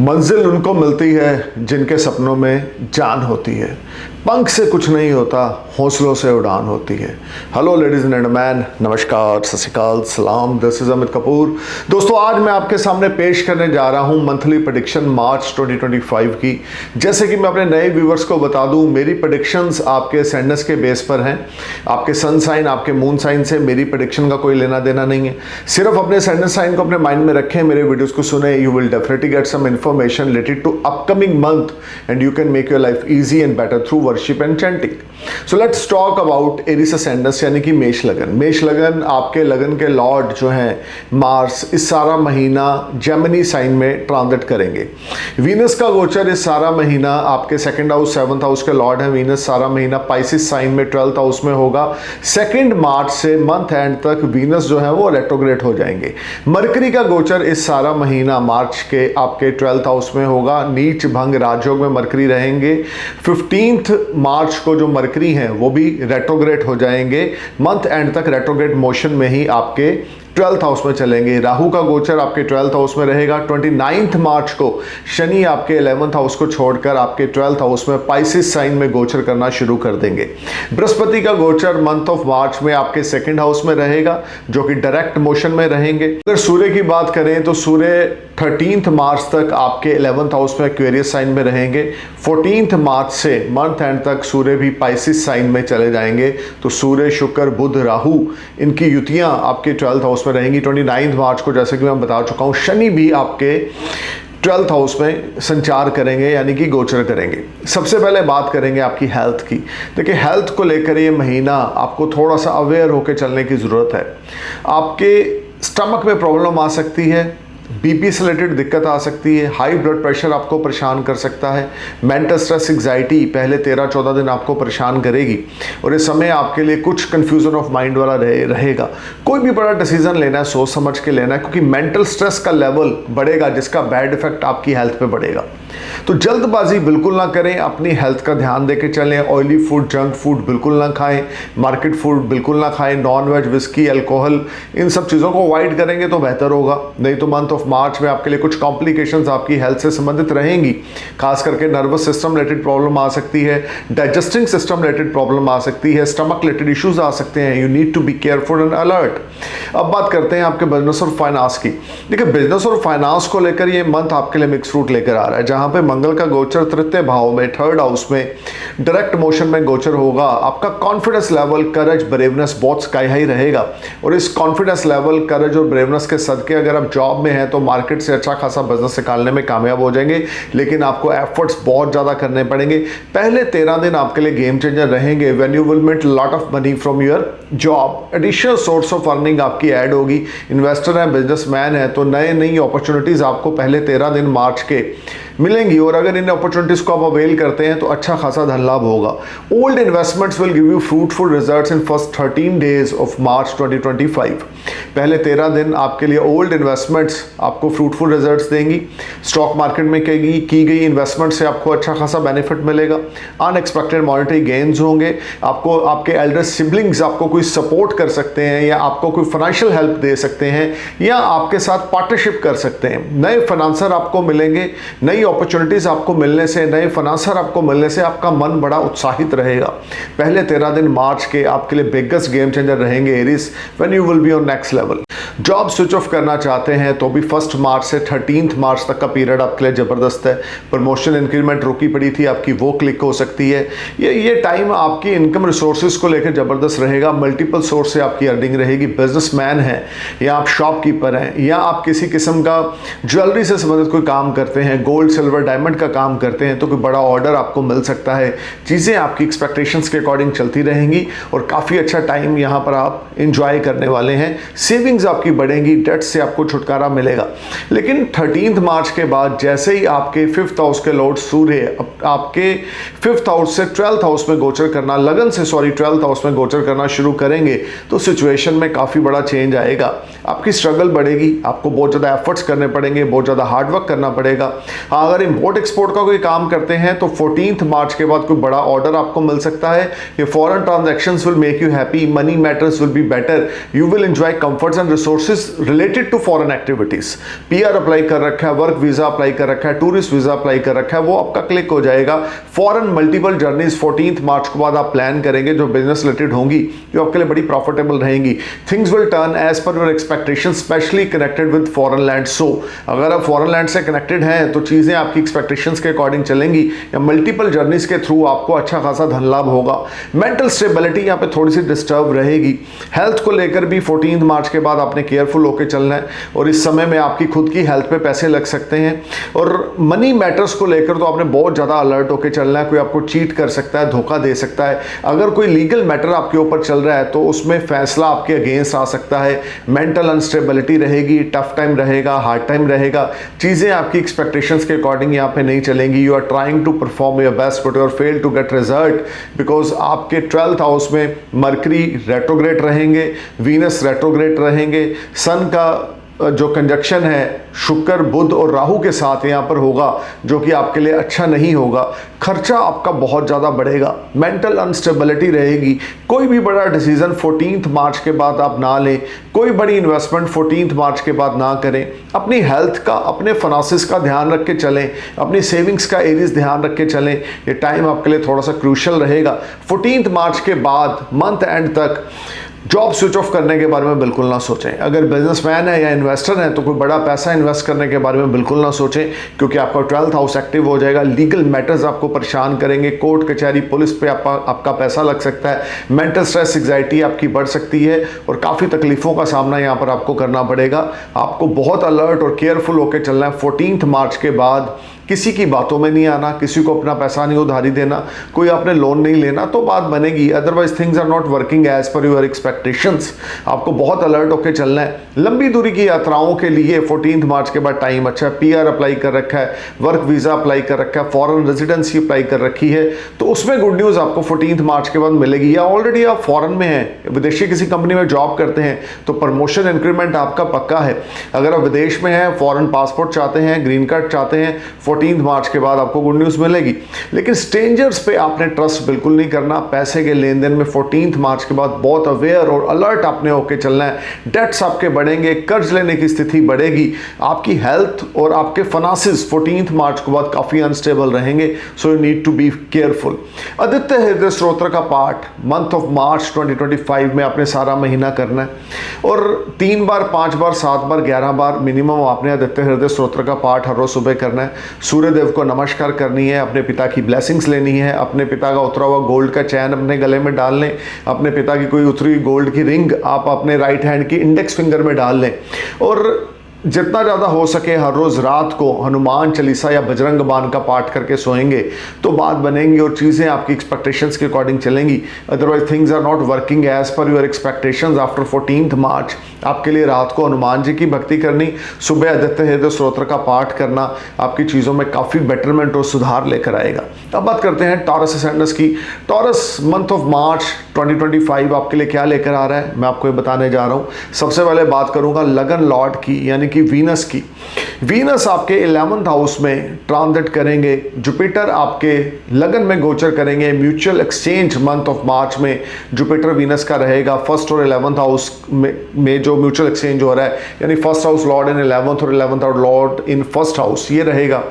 मंजिल उनको मिलती है जिनके सपनों में जान होती है। पंख से कुछ नहीं होता, हौसलों से उड़ान होती है। हेलो लेडीज एंड जेंटलमैन, नमस्कार, सत श्री अकाल, सलाम। This is Amit Kapoor. दोस्तों, आज मैं आपके सामने पेश करने जा रहा हूं मंथली प्रेडिक्शन मार्च 2025 की। जैसे कि मैं अपने नए व्यूवर्स को बता दूं, मेरी प्रेडिक्शंस आपके सेंडस के बेस पर हैं। आपके सन साइन, आपके मून साइन से मेरी प्रेडिक्शन का कोई लेना देना नहीं है। सिर्फ अपने सेंडस साइन को अपने माइंड में रखें, मेरे वीडियोस को सुने। You will definitely get some information related to upcoming month and you can make your life easy and better through worship and chanting. So let's talk about Aries ascendants यानी कि मेष लगन। मेष लगन, आपके लगन के लॉर्ड जो हैं मार्स, इस सारा महीना जेमिनी साइन में ट्रांजिट करेंगे। वीनस का गोचर इस सारा महीना आपके सेकंड हाउस, सेवंथ हाउस के लॉर्ड हैं वीनस, सारा महीना पाइसिस साइन में 12th हाउस में होगा। 2 मार्च से मंथ एंड तक वीनस जो है वो रेट्रोग्रेड हो जाएंगे। मरकरी का गोचर इस सारा महीना मार्च के आपके 12th हाउस में होगा। नीच भंग राजयोग में मरकरी रहेंगे। 15 मार्च को जो मरकरी हैं वो भी रेट्रोग्रेड हो जाएंगे। मंथ एंड तक रेट्रोग्रेड मोशन में ही आपके 12th हाउस में चलेंगे। राहु का गोचर आपके 12th हाउस में रहेगा। 29 मार्च को शनि आपके 11th हाउस को छोड़कर आपके 12th हाउस में पाइसिस साइन में गोचर करना शुरू कर देंगे। बृहस्पति का गोचर मंथ ऑफ मार्च में आपके 2nd हाउस में रहेगा, जो कि डायरेक्ट मोशन में रहेंगे। अगर सूर्य की बात करें तो सूर्य 13 मार्च तक आपके 11th हाउस में एक्वेरियस साइन में रहेंगे। 14 मार्च से मंथ एंड तक सूर्य भी पाइसिस साइन में चले जाएंगे। तो सूर्य, शुक्र, बुध, राहु, इनकी युतियां आपके 12th हाउस में रहेंगी। 29 मार्च को, जैसे कि मैं बता चुका हूं, शनि भी आपके 12th हाउस में संचार करेंगे यानी कि गोचर करेंगे। सबसे पहले बात करेंगे आपकी हेल्थ की। देखिए, हेल्थ को लेकर ये महीना आपको थोड़ा सा अवेयर होकर चलने की ज़रूरत है। आपके स्टमक में प्रॉब्लम आ सकती है, बीपी से रिलेटेड दिक्कत आ सकती है, हाई ब्लड प्रेशर आपको परेशान कर सकता है, मेंटल स्ट्रेस, एंग्जाइटी पहले 13-14 दिन आपको परेशान करेगी और इस समय आपके लिए कुछ कंफ्यूजन ऑफ माइंड वाला रहेगा। कोई भी बड़ा डिसीजन लेना है सोच समझ के लेना है, क्योंकि मेंटल स्ट्रेस का लेवल बढ़ेगा जिसका बैड इफेक्ट आपकी हेल्थ पे बढ़ेगा। तो जल्दबाजी बिल्कुल ना करें, अपनी हेल्थ का ध्यान देके चलें। ऑयली फूड, जंक फूड बिल्कुल ना खाएं, मार्केट फूड बिल्कुल ना खाएं, नॉन वेज, विस्की, अल्कोहल, इन सब चीज़ों को अवॉइड करेंगे तो बेहतर होगा। नहीं तो मंथ ऑफ मार्च में आपके लिए कुछ कॉम्प्लिकेशंस आपकी हेल्थ से संबंधित रहेंगी। खास करके नर्वस सिस्टम रिलेटेड प्रॉब्लम आ सकती है, डाइजेस्टिंग सिस्टम रिलेटेड प्रॉब्लम आ सकती है, स्टमक रिलेटेड इश्यूज आ सकते हैं। You need to be careful and alert. अब बात करते हैं आपके बिजनेस और फाइनेंस की। देखिए, बिजनेस और फाइनेंस को लेकर ये मंथ आपके लिए मिक्स फ्रूट लेकर आ रहा है, जहां पे मंगल का गोचर 3य भाव में 3rd हाउस में डायरेक्ट मोशन में गोचर होगा। आपका कॉन्फिडेंस लेवल, करज, ब्रेवनेस बहुत स्काई हाई रहेगा और इस कॉन्फिडेंस लेवल, करज और ब्रेवनेस के सदके अगर आप जॉब में हैं तो मार्केट से अच्छा खासा बिजनेस निकालने में कामयाब हो जाएंगे। लेकिन आपको एफर्ट्स बहुत ज़्यादा करने पड़ेंगे। पहले 13 दिन आपके लिए गेम चेंजर रहेंगे। When you will make lot of money from your job, additional source of earning आपकी ऐड होगी। इन्वेस्टर है, बिजनेसमैन है, तो नई अपॉर्चुनिटीज़ आपको पहले 13 दिन मार्च के मिलेंगी और अगर इन अपॉर्चुनिटीज़ को आप अवेल करते हैं तो अच्छा खासा धन लाभ होगा। Old investments will give you fruitful results in first 13 days of March 2025। पहले 13 दिन आपके लिए ओल्ड इन्वेस्टमेंट्स आपको फ्रूटफुल रिजल्ट्स देंगी। स्टॉक मार्केट में की गई इन्वेस्टमेंट से आपको अच्छा खासा बेनिफिट मिलेगा। अनएक्सपेक्टेड मॉनेटरी गेन्स होंगे। आपको आपके एल्डर सिबलिंग्स आपको कोई सपोर्ट कर सकते हैं या आपको कोई फाइनेंशियल हेल्प दे सकते हैं या आपके साथ पार्टनरशिप कर सकते हैं। नए फाइनेंसर आपको मिलेंगे। नई अपॉर्चुनिटीज आपको मिलने से, नए फाइनेंसर आपको मिलने से आपका मन बड़ा उत्साहित रहेगा। पहले 13 दिन मार्च के आपके लिए बिगेस्ट गेम चेंजर रहेंगे Aries, when you will be on next level. Job switch off करना चाहते हैं तो भी 1 मार्च से 13 मार्च तक का पीरियड आपके लिए ज़बरदस्त है। प्रमोशन, इंक्रीमेंट रुकी पड़ी थी आपकी, वो क्लिक हो सकती है। ये टाइम आपकी इनकम रिसोर्सेज को लेकर ज़बरदस्त रहेगा। मल्टीपल सोर्स से आपकी अर्निंग रहेगी। बिजनेसमैन हैं या आप शॉपकीपर हैं या आप किसी किस्म का ज्वेलरी से संबंधित कोई काम करते हैं, गोल्ड, सिल्वर, डायमंड का काम करते हैं, तो कोई बड़ा ऑर्डर आपको मिल सकता है। चीज़ें आपकी एक्सपेक्टेशंस के अकॉर्डिंग चलती रहेंगी और काफ़ी अच्छा टाइम यहाँ पर आप इंजॉय करने वाले हैं। सेविंग्स आपकी बढ़ेंगी, डेट से आपको छुटकारा मिलेगा। लेकिन 13 मार्च के बाद जैसे ही आपके 5th हाउस के लॉर्ड सूर्य आपके 5th हाउस से 12th हाउस में गोचर करना, 12th हाउस में गोचर करना शुरू करेंगे तो सिचुएशन में काफ़ी बड़ा चेंज आएगा। आपकी स्ट्रगल बढ़ेगी, आपको बहुत ज़्यादा एफर्ट्स करने पड़ेंगे, बहुत ज़्यादा हार्डवर्क करना पड़ेगा। हाँ, अगर इंपोर्ट एक्सपोर्ट का कोई काम करते हैं तो 14 मार्च के बाद कोई बड़ा ऑर्डर आपको मिल सकता है। ये foreign transactions will make you happy, money matters will be better, you will enjoy comforts and resource sources related to foreign activities, PR apply कर रखा है, वर्क वीजा अप्लाई कर रखा है, टूरिस्ट वीजा अप्लाई कर रखा है, वो आपका क्लिक हो जाएगा। फॉरेन मल्टीपल जर्नीज 14 मार्च के बाद आप प्लान करेंगे जो बिजनेस रिलेटेड होंगी, जो आपके लिए बड़ी प्रॉफिटेबल रहेंगी। Things will turn as per your expectation, specially connected with foreign land. So अगर आप फॉरेन लैंड से कनेक्टेड हैं तो चीजें आपकी एक्सपेक्टेशंस के अकॉर्डिंग चलेंगी, या मल्टीपल जर्नीज के थ्रू आपको अच्छा खासा धन लाभ होगा। मेंटल स्टेबिलिटी यहाँ पे थोड़ी सी डिस्टर्ब रहेगी। हेल्थ को लेकर भी 14 मार्च के बाद आपने केयरफुल होकर चलना है, और इस समय में आपकी खुद की हेल्थ पे पैसे लग सकते हैं। और मनी मैटर्स को लेकर तो आपने बहुत ज़्यादा अलर्ट होकर चलना है, कोई आपको चीट कर सकता है, धोखा दे सकता है। अगर कोई लीगल मैटर आपके ऊपर चल रहा है तो उसमें फैसला आपके अगेंस्ट आ सकता है। मेंटल अनस्टेबिलिटी रहेगी, टफ टाइम रहेगा, हार्ड टाइम रहेगा, चीज़ें आपकी एक्सपेक्टेशंस के अकॉर्डिंग यहाँ पे नहीं चलेंगी। You are trying to perform your best but you are fail to get result, because आपके 12th हाउस में मरकरी रेट्रोग्रेड रहेंगे, वीनस रेट्रोग्रेड रहेंगे, सन का जो कंजक्शन है शुक्र, बुध और राहु के साथ यहाँ पर होगा, जो कि आपके लिए अच्छा नहीं होगा। खर्चा आपका बहुत ज़्यादा बढ़ेगा, मेंटल अनस्टेबिलिटी रहेगी। कोई भी बड़ा डिसीजन 14 मार्च के बाद आप ना लें, कोई बड़ी इन्वेस्टमेंट 14 मार्च के बाद ना करें। अपनी हेल्थ का, अपने फाइनेंसेस का ध्यान रख के चलें, अपनी सेविंग्स का एरियाज ध्यान रख के चलें। ये टाइम आपके लिए थोड़ा सा क्रूशल रहेगा। 14 मार्च के बाद मंथ एंड तक जॉब स्विच ऑफ करने के बारे में बिल्कुल ना सोचें। अगर बिजनेसमैन है या इन्वेस्टर है तो कोई बड़ा पैसा इन्वेस्ट करने के बारे में बिल्कुल ना सोचें, क्योंकि आपका 12th हाउस एक्टिव हो जाएगा। लीगल मैटर्स आपको परेशान करेंगे, कोर्ट कचहरी पुलिस पे आपका पैसा लग सकता है। मेंटल स्ट्रेस एंग्जाइटी आपकी बढ़ सकती है और काफ़ी तकलीफ़ों का सामना यहाँ पर आपको करना पड़ेगा। आपको बहुत अलर्ट और केयरफुल होकर चलना है। 14 मार्च के बाद किसी की बातों में नहीं आना, किसी को अपना पैसा नहीं उधारी देना, कोई आपने लोन नहीं लेना, तो बात बनेगी। Otherwise things are not working as per your expectations. आपको बहुत अलर्ट होकर चलना है। लंबी दूरी की यात्राओं के लिए 14 मार्च के बाद टाइम अच्छा है। पीआर अप्लाई कर रखा है, वर्क वीज़ा अप्लाई कर रखा है, फॉरेन रेजिडेंसी अप्लाई कर रखी है, तो उसमें गुड न्यूज़ आपको 14 मार्च के बाद मिलेगी। या ऑलरेडी आप फॉरेन में हैं, विदेशी किसी कंपनी में जॉब करते हैं, तो प्रमोशन इंक्रीमेंट आपका पक्का है। अगर आप विदेश में हैं, फॉरेन पासपोर्ट चाहते हैं, ग्रीन कार्ड चाहते हैं, 14 मार्च के बाद आपको गुड न्यूज़ मिलेगी। लेकिन स्ट्रेंजर्स पे आपने ट्रस्ट बिल्कुल नहीं करना। पैसे के लेन देन में 14 मार्च के बाद बहुत अवेयर और अलर्ट आपने होकर चलना है। डेट्स आपके बढ़ेंगे, कर्ज लेने की स्थिति बढ़ेगी। आपकी हेल्थ और आपके फाइनेंसेस 14 मार्च के बाद काफ़ी अनस्टेबल रहेंगे, so you need to be careful. Aditya Hridaya Stotra का पाठ मंथ ऑफ मार्च 2025 में आपने सारा महीना करना है, और 3 बार, 5 बार, 7 बार, 11 बार मिनिमम आपने आदित्य हृदय स्तोत्र का पाठ हर रोज सुबह करना है। सूर्य देव को नमस्कार करनी है, अपने पिता की ब्लेसिंग्स लेनी है, अपने पिता का उतरा हुआ गोल्ड का चैन अपने गले में डाल लें, अपने पिता की कोई उतरी हुई गोल्ड की रिंग आप अपने राइट हैंड की इंडेक्स फिंगर में डाल लें, और जितना ज़्यादा हो सके हर रोज़ रात को हनुमान चालीसा या बजरंग बाण का पाठ करके सोएंगे तो बात बनेंगी और चीज़ें आपकी एक्सपेक्टेशंस के अकॉर्डिंग चलेंगी। Otherwise things are not working as per your expectations after 14 March. आपके लिए रात को हनुमान जी की भक्ति करनी, सुबह आदित्य हृदय स्तोत्र का पाठ करना आपकी चीज़ों में काफ़ी बेटरमेंट और सुधार लेकर आएगा। अब बात करते हैं टॉरस असेंडेंट्स की। टॉरस मंथ ऑफ मार्च 2025 आपके लिए क्या लेकर आ रहा है, मैं आपको ये बताने जा रहा हूँ। सबसे पहले बात करूँगा लगन लॉर्ड की, यानी कि वीनस की। वीनस आपके 11th हाउस में ट्रांजिट करेंगे, जुपिटर आपके लगन में गोचर करेंगे। Mutual exchange month of March में जुपिटर वीनस का रहेगा। फर्स्ट और 11th हाउस में जो म्यूचुअल एक्सचेंज हो रहा है, यानी फर्स्ट हाउस लॉर्ड इन 11th और 11th house Lord in first house, ये रहेगा।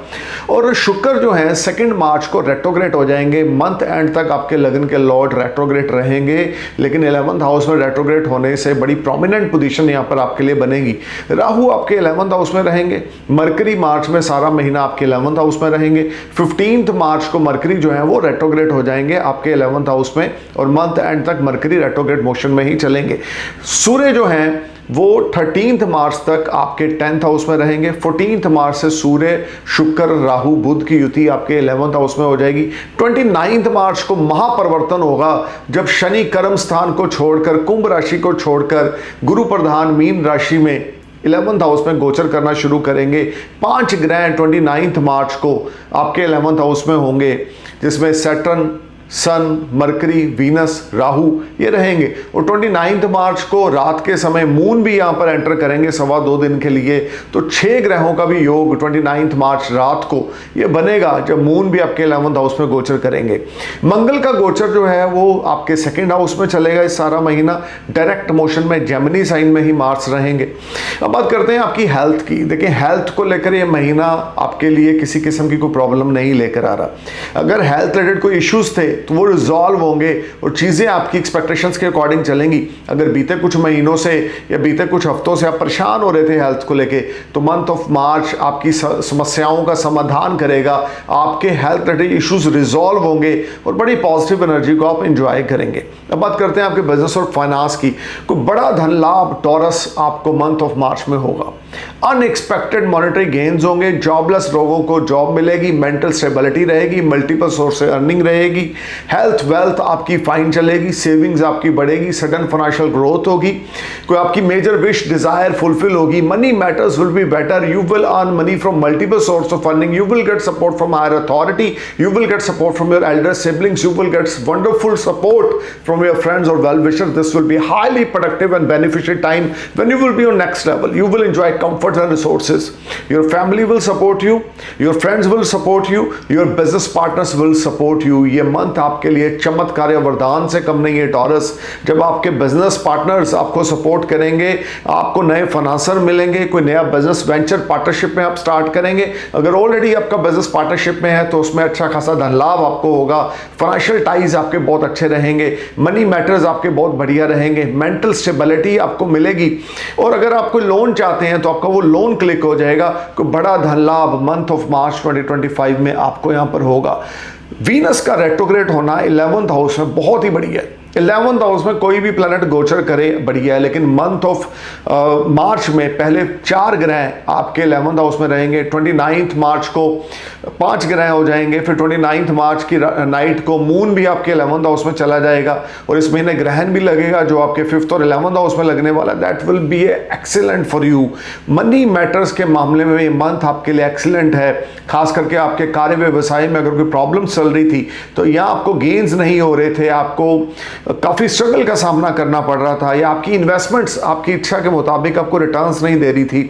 और शुक्र जो है 2 मार्च को रेट्रोग्रेड हो जाएंगे। मंथ एंड तक आपके लगन के लॉर्ड रेट्रोग्रेड रहेंगे, लेकिन 11th हाउस में रेट्रोग्रेड होने से बड़ी प्रोमिनेंट पोजीशन यहाँ पर आपके लिए बनेगी। राहु आपके 11th हाउस में रहेंगे। मरकरी मार्च में सारा महीना आपके 11th हाउस में रहेंगे। 15 मार्च को मरकरी जो है वो रेट्रोग्रेड हो जाएंगे आपके 11th हाउस में, और मंथ एंड तक मरकरी रेट्रोग्रेड मोशन में ही चलेंगे। सूर्य जो है वो 13 मार्च तक आपके 10th हाउस में रहेंगे। 14 मार्च से सूर्य शुक्र राहु बुध की युति आपके 11th हाउस में हो जाएगी। 29 मार्च को महापरिवर्तन होगा, जब शनि कर्म स्थान को छोड़कर, कुंभ राशि को छोड़कर गुरु प्रधान मीन राशि में 11th हाउस में गोचर करना शुरू करेंगे। 5 ग्रह 29 मार्च को आपके 11th हाउस में होंगे, जिसमें सैटर्न सन, मरकरी, वीनस, राहु ये रहेंगे। और 29 मार्च को रात के समय मून भी यहाँ पर एंटर करेंगे 2.25 दिन के लिए। तो 6 ग्रहों का भी योग 29 मार्च रात को ये बनेगा जब मून भी आपके 11th हाउस में गोचर करेंगे। मंगल का गोचर जो है वो आपके 2nd हाउस में चलेगा इस सारा महीना, डायरेक्ट मोशन में जेमिनी साइन में ही मार्स रहेंगे। अब बात करते हैं आपकी हेल्थ की। देखिए हेल्थ को लेकर ये महीना आपके लिए किसी किस्म की कोई प्रॉब्लम नहीं लेकर आ रहा। अगर हेल्थ रिलेटेड कोई इश्यूज थे तो वो रिजॉल्व होंगे और चीज़ें आपकी एक्सपेक्टेशंस के अकॉर्डिंग चलेंगी। अगर बीते कुछ महीनों से या बीते कुछ हफ्तों से आप परेशान हो रहे थे हेल्थ को लेके, तो मंथ ऑफ मार्च आपकी समस्याओं का समाधान करेगा, आपके हेल्थ रिलेटेड इश्यूज रिजॉल्व होंगे और बड़ी पॉजिटिव एनर्जी को आप एंजॉय करेंगे। अब बात करते हैं आपके बिजनेस और फाइनेंस की। कोई बड़ा धन लाभ टॉरस आपको मंथ ऑफ मार्च में होगा। अनएक्सपेक्टेड मॉनेटरी गेन्स होंगे, जॉबलेस लोगों को जॉब मिलेगी, मेंटल स्टेबिलिटी रहेगी, मल्टीपल सोर्स से अर्निंग रहेगी, हेल्थ वेल्थ आपकी फाइन चलेगी, सेविंग्स आपकी बढ़ेगी, सडन फाइनेंशियल ग्रोथ होगी, कोई आपकी मेजर विश डिजायर फुलफिल होगी, money matters will be better, you will earn money from multiple source of earning, you will get support from higher authority, you will get support from your elder siblings, you will get wonderful support from your friends और well wishers. This will be highly productive and beneficial time when you will be on next level. You will enjoy comfort and resources. Your family will support you, your friends will support you, your business partners will support you. ये month आपके लिए चमत्कार या वरदान से कम नहीं है taurus. जब आपके बिजनेस पार्टनर्स आपको सपोर्ट करेंगे, आपको नए फाइनेंसर मिलेंगे, कोई नया बिजनेस वेंचर पार्टनरशिप में आप स्टार्ट करेंगे। अगर ऑलरेडी आपका बिजनेस पार्टनरशिप में है तो उसमें अच्छा खासा धन लाभ आपको होगा, फाइनेंशियल टाइज आपके बहुत अच्छे रहेंगे, मनी मैटर्स आपके बहुत बढ़िया रहेंगे, मेंटल स्टेबिलिटी आपको मिलेगी। और अगर आप कोई लोन चाहते हैं तो आपका वो लोन क्लिक हो जाएगा। कोई बड़ा धन लाभ मंथ ऑफ मार्च 2025 में आपको यहां पर होगा। वीनस का रेट्रोग्रेड होना 11th हाउस में बहुत ही बढ़िया है। 11th हाउस में कोई भी प्लैनेट गोचर करे बढ़िया है, लेकिन मंथ ऑफ मार्च में पहले 4 ग्रह आपके 11th हाउस में रहेंगे। 29 मार्च को 5 ग्रह हो जाएंगे, फिर 29 मार्च की नाइट को मून भी आपके 11th हाउस में चला जाएगा और इस महीने ग्रहण भी लगेगा जो आपके 5th और 11th हाउस में लगने वाला है। That will be excellent for you. Money matters के मामले में ये मंथ आपके लिए एक्सीलेंट है। खास करके आपके कार्य व्यवसाय में अगर कोई प्रॉब्लम चल रही थी तो यहाँ आपको गेन्स नहीं हो रहे थे, आपको काफ़ी स्ट्रगल का सामना करना पड़ रहा था, या आपकी इन्वेस्टमेंट्स आपकी इच्छा के मुताबिक आपको रिटर्न्स नहीं दे रही थी,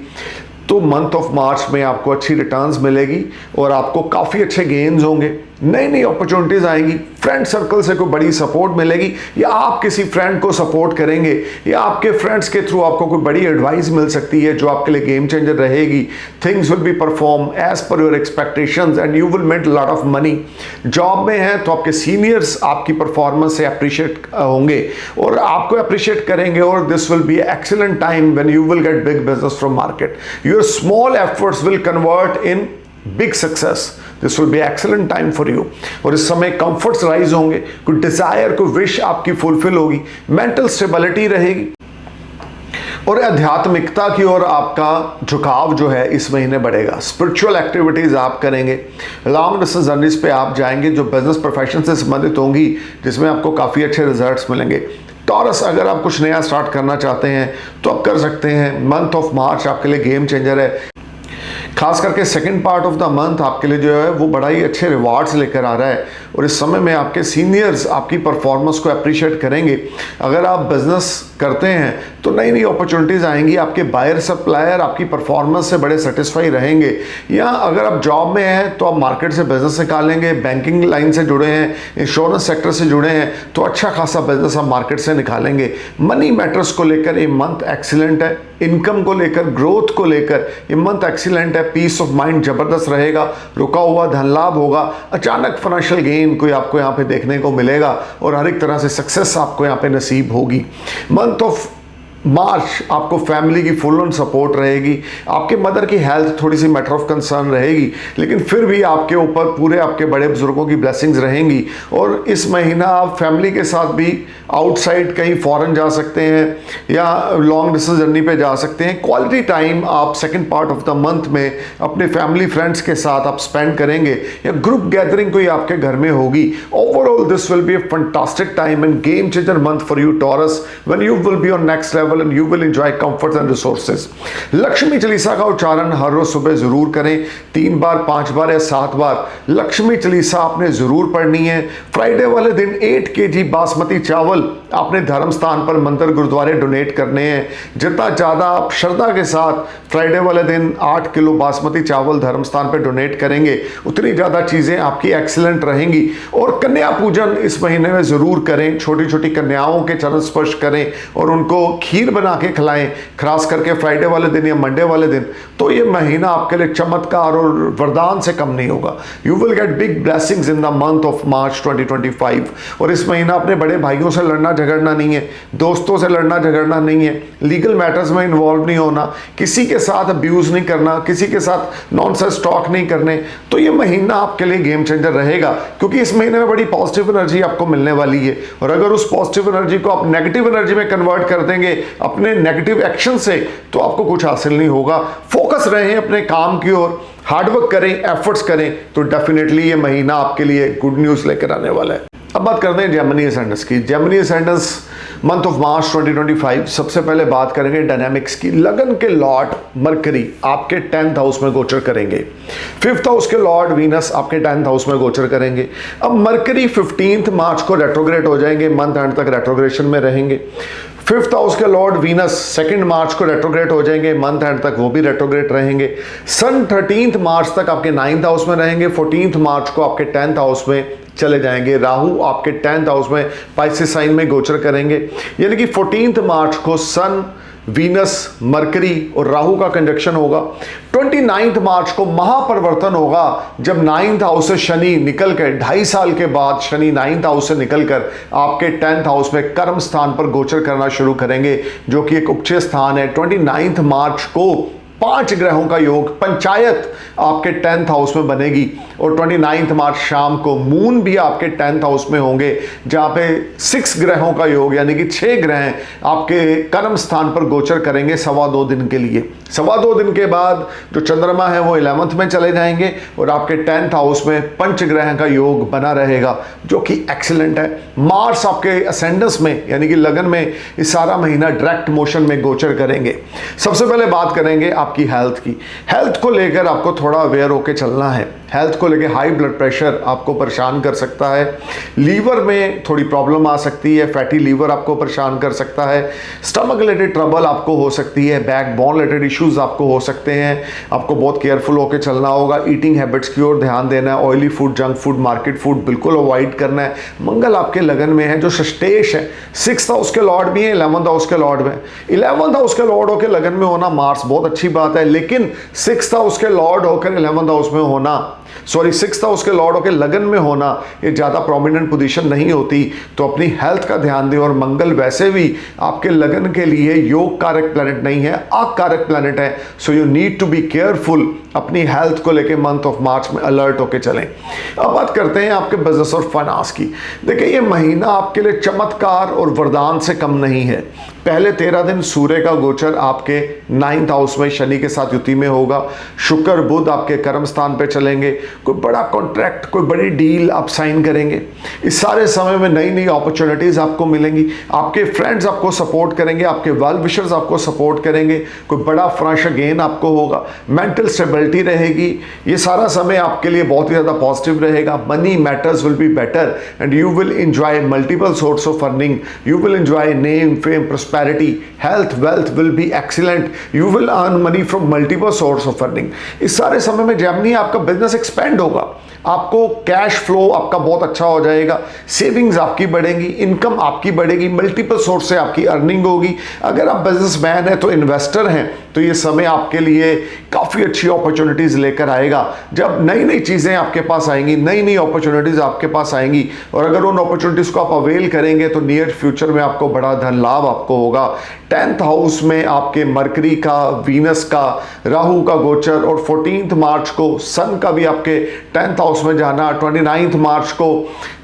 तो मंथ ऑफ मार्च में आपको अच्छी रिटर्न्स मिलेगी और आपको काफ़ी अच्छे गेन्स होंगे, नई नई अपॉर्चुनिटीज़ आएंगी, फ्रेंड सर्कल से कोई बड़ी सपोर्ट मिलेगी, या आप किसी फ्रेंड को सपोर्ट करेंगे, या आपके फ्रेंड्स के थ्रू आपको कोई बड़ी एडवाइस मिल सकती है जो आपके लिए गेम चेंजर रहेगी। Things will be perform as per your expectations and you will make lot of money. Job में है तो आपके सीनियर्स आपकी परफॉर्मेंस से अप्रिशिएट होंगे और आपको अप्रिशिएट करेंगे और this will be excellent time when you will get big business from market. Your small efforts will convert in big success. This will be excellent time for you. और इस समय comforts rise होंगे, कोई Dzire कोई wish आपकी fulfil होगी, mental stability रहेगी और आध्यात्मिकता की ओर आपका झुकाव जो है इस महीने बढ़ेगा। स्पिरिचुअल एक्टिविटीज़ आप करेंगे, लॉन्ग डिस्टेंस जर्नीज पे आप जाएंगे जो बिजनेस प्रोफेशन से संबंधित होंगी, जिसमें आपको काफ़ी अच्छे रिजल्ट्स मिलेंगे। टॉरस अगर आप कुछ नया स्टार्ट करना चाहते हैं तो आप कर सकते हैं। मंथ ऑफ मार्च आपके लिए गेम चेंजर है। खास करके second part of the month आपके लिए जो है वो बड़ा ही अच्छे रिवार्ड्स लेकर आ रहा है और इस समय में आपके सीनियर्स आपकी परफॉर्मेंस को अप्रिशिएट करेंगे। अगर आप बिजनेस करते हैं तो नई नई अपॉर्चुनिटीज़ आएंगी, आपके बायर सप्लायर आपकी परफॉर्मेंस से बड़े सेटिस्फाई रहेंगे। या अगर आप जॉब में हैं तो आप मार्केट से बिजनेस निकालेंगे, बैंकिंग लाइन से जुड़े हैं, इंश्योरेंस सेक्टर से जुड़े हैं तो अच्छा खासा बिजनेस आप मार्केट से निकालेंगे। मनी मैटर्स को लेकर ये मंथ एक्सीलेंट है, इनकम को लेकर, ग्रोथ को लेकर ये मंथ एक्सीलेंट है। पीस ऑफ माइंड जबरदस्त रहेगा, रुका हुआ धन लाभ होगा, अचानक फाइनेंशियल गेन कोई आपको यहाँ पे देखने को मिलेगा और हर एक तरह से सक्सेस आपको यहाँ पे नसीब होगी। मंथ ऑफ मार्च आपको फैमिली की फुल ऑन सपोर्ट रहेगी। आपके मदर की हेल्थ थोड़ी सी मैटर ऑफ कंसर्न रहेगी, लेकिन फिर भी आपके ऊपर पूरे आपके बड़े बुजुर्गों की ब्लेसिंग्स रहेंगी। और इस महीना आप फैमिली के साथ भी आउटसाइड कहीं फॉरेन जा सकते हैं या लॉन्ग डिस्टेंस जर्नी पे जा सकते हैं। क्वालिटी टाइम आप second part of the month में अपने फैमिली फ्रेंड्स के साथ आप स्पेंड करेंगे या ग्रुप गैदरिंग कोई आपके घर में होगी। Overall this will be a fantastic time and game changer month for you taurus when you will be on next level travel and you will enjoy comfort and resources. Lakshmi Chalisa का उच्चारण हर रोज सुबह जरूर करें, 3 बार, 5 बार या 7 बार लक्ष्मी चालीसा आपने जरूर पढ़नी है। फ्राइडे वाले दिन 8 kg बासमती चावल आपने धर्म स्थान पर मंदिर गुरुद्वारे डोनेट करने हैं। जितना ज़्यादा आप श्रद्धा के साथ फ्राइडे वाले दिन 8 किलो बासमती चावल धर्म स्थान पर डोनेट करेंगे, उतनी ज़्यादा चीज़ें आपकी एक्सीलेंट रहेंगी। और कन्या पूजन इस महीने में ज़रूर करें, छोटी छोटी कन्याओं के चरण स्पर्श करें और उनको खीर बना के खिलाएं, खास करके फ्राइडे वाले दिन या मंडे वाले दिन। तो ये महीना आपके लिए चमत्कार और वरदान से कम नहीं होगा। You will get big blessings in the month of March 2025। और इस महीना अपने बड़े भाइयों से लड़ना झगड़ना नहीं है, दोस्तों से लड़ना झगड़ना नहीं है, लीगल मैटर्स में इन्वॉल्व नहीं होना, किसी के साथ अब्यूज़ नहीं करना, किसी के साथ नॉनसेंस टॉक नहीं करने। तो ये महीना आपके लिए गेम चेंजर रहेगा, क्योंकि इस महीने में बड़ी पॉजिटिव एनर्जी आपको मिलने वाली है। और अगर उस पॉजिटिव एनर्जी को आप नेगेटिव एनर्जी में कन्वर्ट कर देंगे अपने नेगेटिव एक्शन से, तो आपको कुछ हासिल नहीं होगा। फोकस रहें अपने काम की ओर, हार्डवर्क करें, एफर्ट्स करें, तो डेफिनेटली ये महीना आपके लिए गुड न्यूज़ लेकर आने वाला है। अब बात करते हैं जेमिनी असेंडेंस की। Gemini ascendants month of March 2025। सबसे पहले बात करेंगे डायनामिक्स की। लगन के लॉर्ड मरकरी आपके 10th हाउस में गोचर करेंगे। 5th हाउस के लॉर्ड वीनस आपके 10th हाउस में गोचर करेंगे। अब मरकरी 15 मार्च को रेट्रोग्रेड हो जाएंगे, मंथ एंड तक रेट्रोग्रेशन में रहेंगे। 5th हाउस के लॉर्ड वीनस 2 मार्च को रेट्रोग्रेड हो जाएंगे, मंथ एंड तक वो भी रेट्रोग्रेड रहेंगे। सन 13 मार्च तक आपके 9th हाउस में रहेंगे, 14 मार्च को आपके 10th हाउस में चले जाएंगे। राहु आपके 10th हाउस में पाइसेस साइन में गोचर करेंगे, यानी कि 14 मार्च को सन, वीनस, मरकरी और राहु का कंजक्शन होगा। 29 मार्च को महापरिवर्तन होगा, जब 9th हाउस से शनि निकल कर 2.5 साल के बाद शनि 9th हाउस से निकलकर आपके 10th हाउस में कर्म स्थान पर गोचर करना शुरू करेंगे, जो कि एक उपचय स्थान है। 29 मार्च को 5 ग्रहों का योग पंचायत आपके 10th हाउस में बनेगी और 29 मार्च शाम को मून भी आपके 10th हाउस में होंगे, जहां पे 6 ग्रहों का योग यानी कि 6 ग्रह आपके कर्म स्थान पर गोचर करेंगे 2.25 दिन के लिए। 2.25 दिन के बाद जो चंद्रमा है वो 11th में चले जाएंगे और आपके 10th हाउस में पंच ग्रह का योग बना रहेगा, जो कि एक्सीलेंट है। मार्स आपके असेंडेंस में यानी कि लगन में इस सारा महीना डायरेक्ट मोशन में गोचर करेंगे। सबसे पहले बात करेंगे आपकी हेल्थ की। हेल्थ को लेकर आपको थोड़ा अवेयर होकर चलना है। हेल्थ को लेकर हाई ब्लड प्रेशर आपको परेशान कर सकता है, लीवर में थोड़ी प्रॉब्लम आ सकती है, फैटी लीवर आपको परेशान कर सकता है, स्टमक रिलेटेड ट्रबल आपको हो सकती है, बैक बोन रिलेटेड इश्यूज आपको हो सकते हैं। आपको बहुत केयरफुल होकर चलना होगा। ईटिंग हैबिट्स की ओर ध्यान देना है। Oily food, junk food, market food बिल्कुल अवॉइड करना है। मंगल आपके लगन में है जो सष्टेश है, 6th हाउस के लॉर्ड भी है, 11th हाउस के लॉर्ड में। 11th हाउस के लॉर्ड होकर लगन में होना मार्स बहुत अच्छी बात है, लेकिन 6th हाउस के लॉर्ड होकर 11th हाउस में होना, 6th हाउस के लॉर्ड होकर लगन में होना, ये ज़्यादा प्रोमिनेंट पोजीशन नहीं होती। तो अपनी हेल्थ का ध्यान दें। और मंगल वैसे भी आपके लगन के लिए योग कारक प्लैनेट नहीं है, आग कारक प्लैनेट है। So you need to be careful. अपनी हेल्थ को लेकर मंथ ऑफ मार्च में अलर्ट होकर चलें। अब बात करते हैं आपके बिजनेस और फाइनेंस की। देखिए, ये महीना आपके लिए चमत्कार और वरदान से कम नहीं है। पहले 13 दिन सूर्य का गोचर आपके 9th हाउस में शनि के साथ युति में होगा। शुक्र बुध आपके कर्म स्थान पे चलेंगे। कोई बड़ा कॉन्ट्रैक्ट, कोई बड़ी डील आप साइन करेंगे। इस सारे समय में नई नई अपॉर्चुनिटीज आपको मिलेंगी। आपके फ्रेंड्स आपको सपोर्ट करेंगे, आपके वेल विशर्स आपको सपोर्ट करेंगे। कोई बड़ा फाइनेंशियल गेन आपको होगा। मेंटल स्टेबिलिटी रहेगी। ये सारा समय आपके लिए बहुत ही ज़्यादा पॉजिटिव रहेगा। Money matters will be better and you will enjoy multiple source of earning. You will enjoy name, fame, prosperity, health, wealth will be excellent. You will earn money from multiple source of earning. इस सारे समय में Gemini आपका business expand होगा। आपको cash flow आपका बहुत अच्छा हो जाएगा, सेविंग्स आपकी बढ़ेंगी, इनकम आपकी बढ़ेगी, मल्टीपल सोर्स से आपकी अर्निंग होगी। अगर आप बिजनेसमैन हैं तो इन्वेस्टर हैं तो ये समय आपके लिए काफ़ी अच्छी अपॉर्चुनिटीज़ लेकर आएगा। जब नई नई चीज़ें आपके पास आएंगी, नई नई अपॉर्चुनिटीज़ आपके पास आएंगी और अगर उन अपॉर्चुनिटीज़ को आप अवेल करेंगे तो नियर फ्यूचर में आपको बड़ा धन लाभ आपको होगा। 10th हाउस में आपके मरकरी का, वीनस का, राहु का गोचर और 14 मार्च को सन का भी आपके 10th हाउस में जाना, 29 मार्च को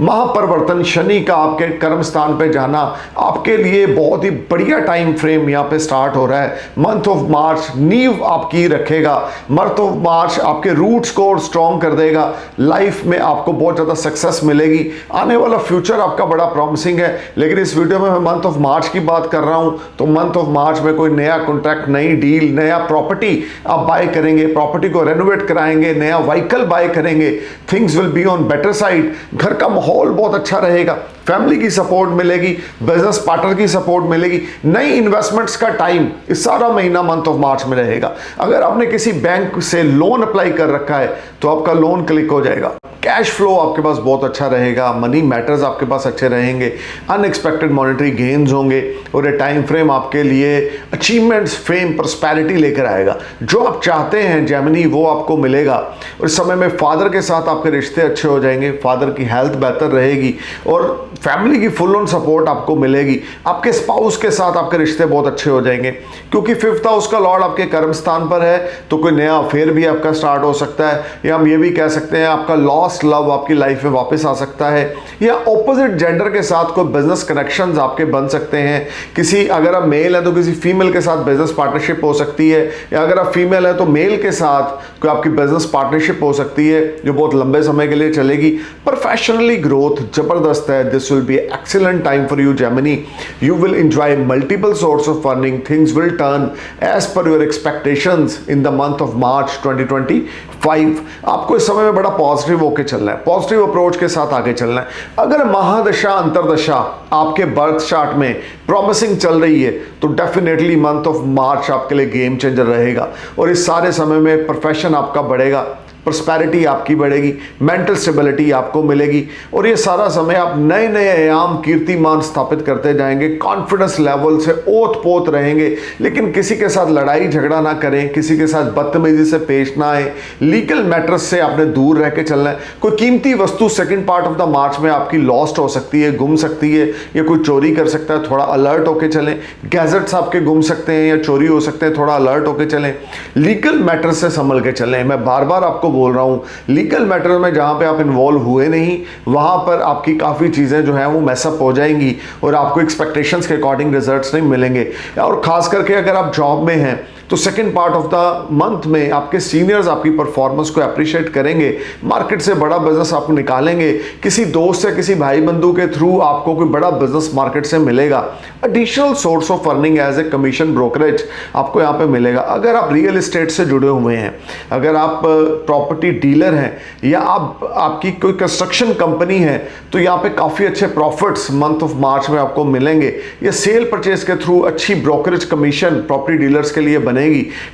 महापरिवर्तन शनि का आपके कर्म स्थान पे जाना आपके लिए बहुत ही बढ़िया टाइम फ्रेम यहाँ पे स्टार्ट हो रहा है। मंथ ऑफ मार्च नींव आपकी रखेगा रहेगा। मंथ ऑफ मार्च आपके रूट्स को और स्ट्रॉन्ग कर देगा। लाइफ में आपको बहुत ज़्यादा सक्सेस मिलेगी। आने वाला फ्यूचर आपका बड़ा प्रॉमिसिंग है। लेकिन इस वीडियो में मैं मंथ ऑफ मार्च की बात कर रहा हूँ, तो मंथ ऑफ मार्च में कोई नया कॉन्ट्रैक्ट, नई डील, नया प्रॉपर्टी आप बाय करेंगे, प्रॉपर्टी को रेनोवेट कराएंगे, नया व्हीकल बाय करेंगे, things will be on better side. घर का माहौल बहुत अच्छा रहेगा, फैमिली की सपोर्ट मिलेगी, बिजनेस पार्टनर की सपोर्ट मिलेगी, नई इन्वेस्टमेंट्स का टाइम इस सारा महीना मंथ ऑफ मार्च में रहेगा। अगर आपने किसी बैंक से लोन अप्लाई कर रखा है तो आपका लोन क्लिक हो जाएगा। कैश फ्लो आपके पास बहुत अच्छा रहेगा, मनी मैटर्स आपके पास अच्छे रहेंगे, अनएक्सपेक्टेड मॉनेटरी गेन्स होंगे और ये टाइम फ्रेम आपके लिए अचीवमेंट्स, फेम, प्रॉस्पेरिटी लेकर आएगा। जो आप चाहते हैं जेमिनी वो आपको मिलेगा। और इस समय में फादर के साथ आपके रिश्ते अच्छे हो जाएंगे, फादर की हेल्थ बेहतर रहेगी और फैमिली की फुल ऑन सपोर्ट आपको मिलेगी। आपके स्पाउस के साथ आपके रिश्ते बहुत अच्छे हो जाएंगे, क्योंकि 5th हाउस का लॉर्ड आपके कर्म स्थान पर है। तो कोई नया अफेयर भी आपका स्टार्ट हो सकता है, या हम ये भी कह सकते हैं आपका लॉस्ट लव आपकी लाइफ में वापस आ सकता है, या ऑपोजिट जेंडर के साथ कोई बिजनेस कनेक्शंस आपके बन सकते हैं। किसी, अगर आप मेल है तो किसी फीमेल के साथ बिजनेस पार्टनरशिप हो सकती है, या अगर आप फीमेल है तो मेल के साथ कोई आपकी बिजनेस पार्टनरशिप हो सकती है जो बहुत लंबे समय के लिए चलेगी। प्रोफेशनली ग्रोथ जबरदस्त है। This will be excellent time for you Gemini. You will enjoy multiple source of earning, things will turn as per your expectations in the month of March 2025। आपको इस समय में बड़ा पॉजिटिव होकर चलना है, पॉजिटिव अप्रोच के साथ आगे चलना है। अगर महादशा अंतरदशा आपके बर्थ चार्ट में प्रॉमिसिंग चल रही है तो डेफिनेटली मंथ ऑफ मार्च आपके लिए गेम चेंजर रहेगा। और इस सारे समय में प्रोफेशन आपका बढ़ेगा, प्रॉस्पेरिटी आपकी बढ़ेगी, मेंटल स्टेबिलिटी आपको मिलेगी और ये सारा समय आप नए नए आयाम, कीर्तिमान स्थापित करते जाएंगे। कॉन्फिडेंस लेवल से ओत पोत रहेंगे, लेकिन किसी के साथ लड़ाई झगड़ा ना करें, किसी के साथ बदतमीजी से पेश ना आए। लीगल मैटर्स से आपने दूर रह के चलना है। कोई कीमती वस्तु second part of the March में आपकी लॉस्ट हो सकती है, गुम सकती है, या कोई चोरी कर सकता है, थोड़ा अलर्ट होके चलें। गैजेट्स आपके गुम सकते हैं या चोरी हो सकते हैं, थोड़ा अलर्ट होके चलें। लीगल मैटर्स से संभल के चलें। मैं बार बार आपको बोल रहा हूं, लीगल मैटर में जहां पे आप इन्वॉल्व हुए नहीं वहां पर आपकी काफ़ी चीज़ें जो हैं वो मैसअप हो जाएंगी और आपको एक्सपेक्टेशंस के अकॉर्डिंग रिजल्ट्स नहीं मिलेंगे। और खास करके अगर आप जॉब में हैं तो second part of the month में आपके सीनियर्स आपकी परफॉर्मेंस को अप्रिशिएट करेंगे, मार्केट से बड़ा बिजनेस आपको निकालेंगे, किसी दोस्त या किसी भाई बंधु के थ्रू आपको कोई बड़ा बिजनेस मार्केट से मिलेगा। Additional source of earning as a commission brokerage आपको यहाँ पे मिलेगा। अगर आप रियल एस्टेट से जुड़े हुए हैं, अगर आप प्रॉपर्टी डीलर हैं, या आपकी कोई कंस्ट्रक्शन कंपनी है, तो यहाँ पे काफ़ी अच्छे प्रॉफिट्स मंथ ऑफ मार्च में आपको मिलेंगे। या सेल परचेज के थ्रू अच्छी ब्रोकरेज कमीशन प्रॉपर्टी डीलर्स के लिए बनेगी।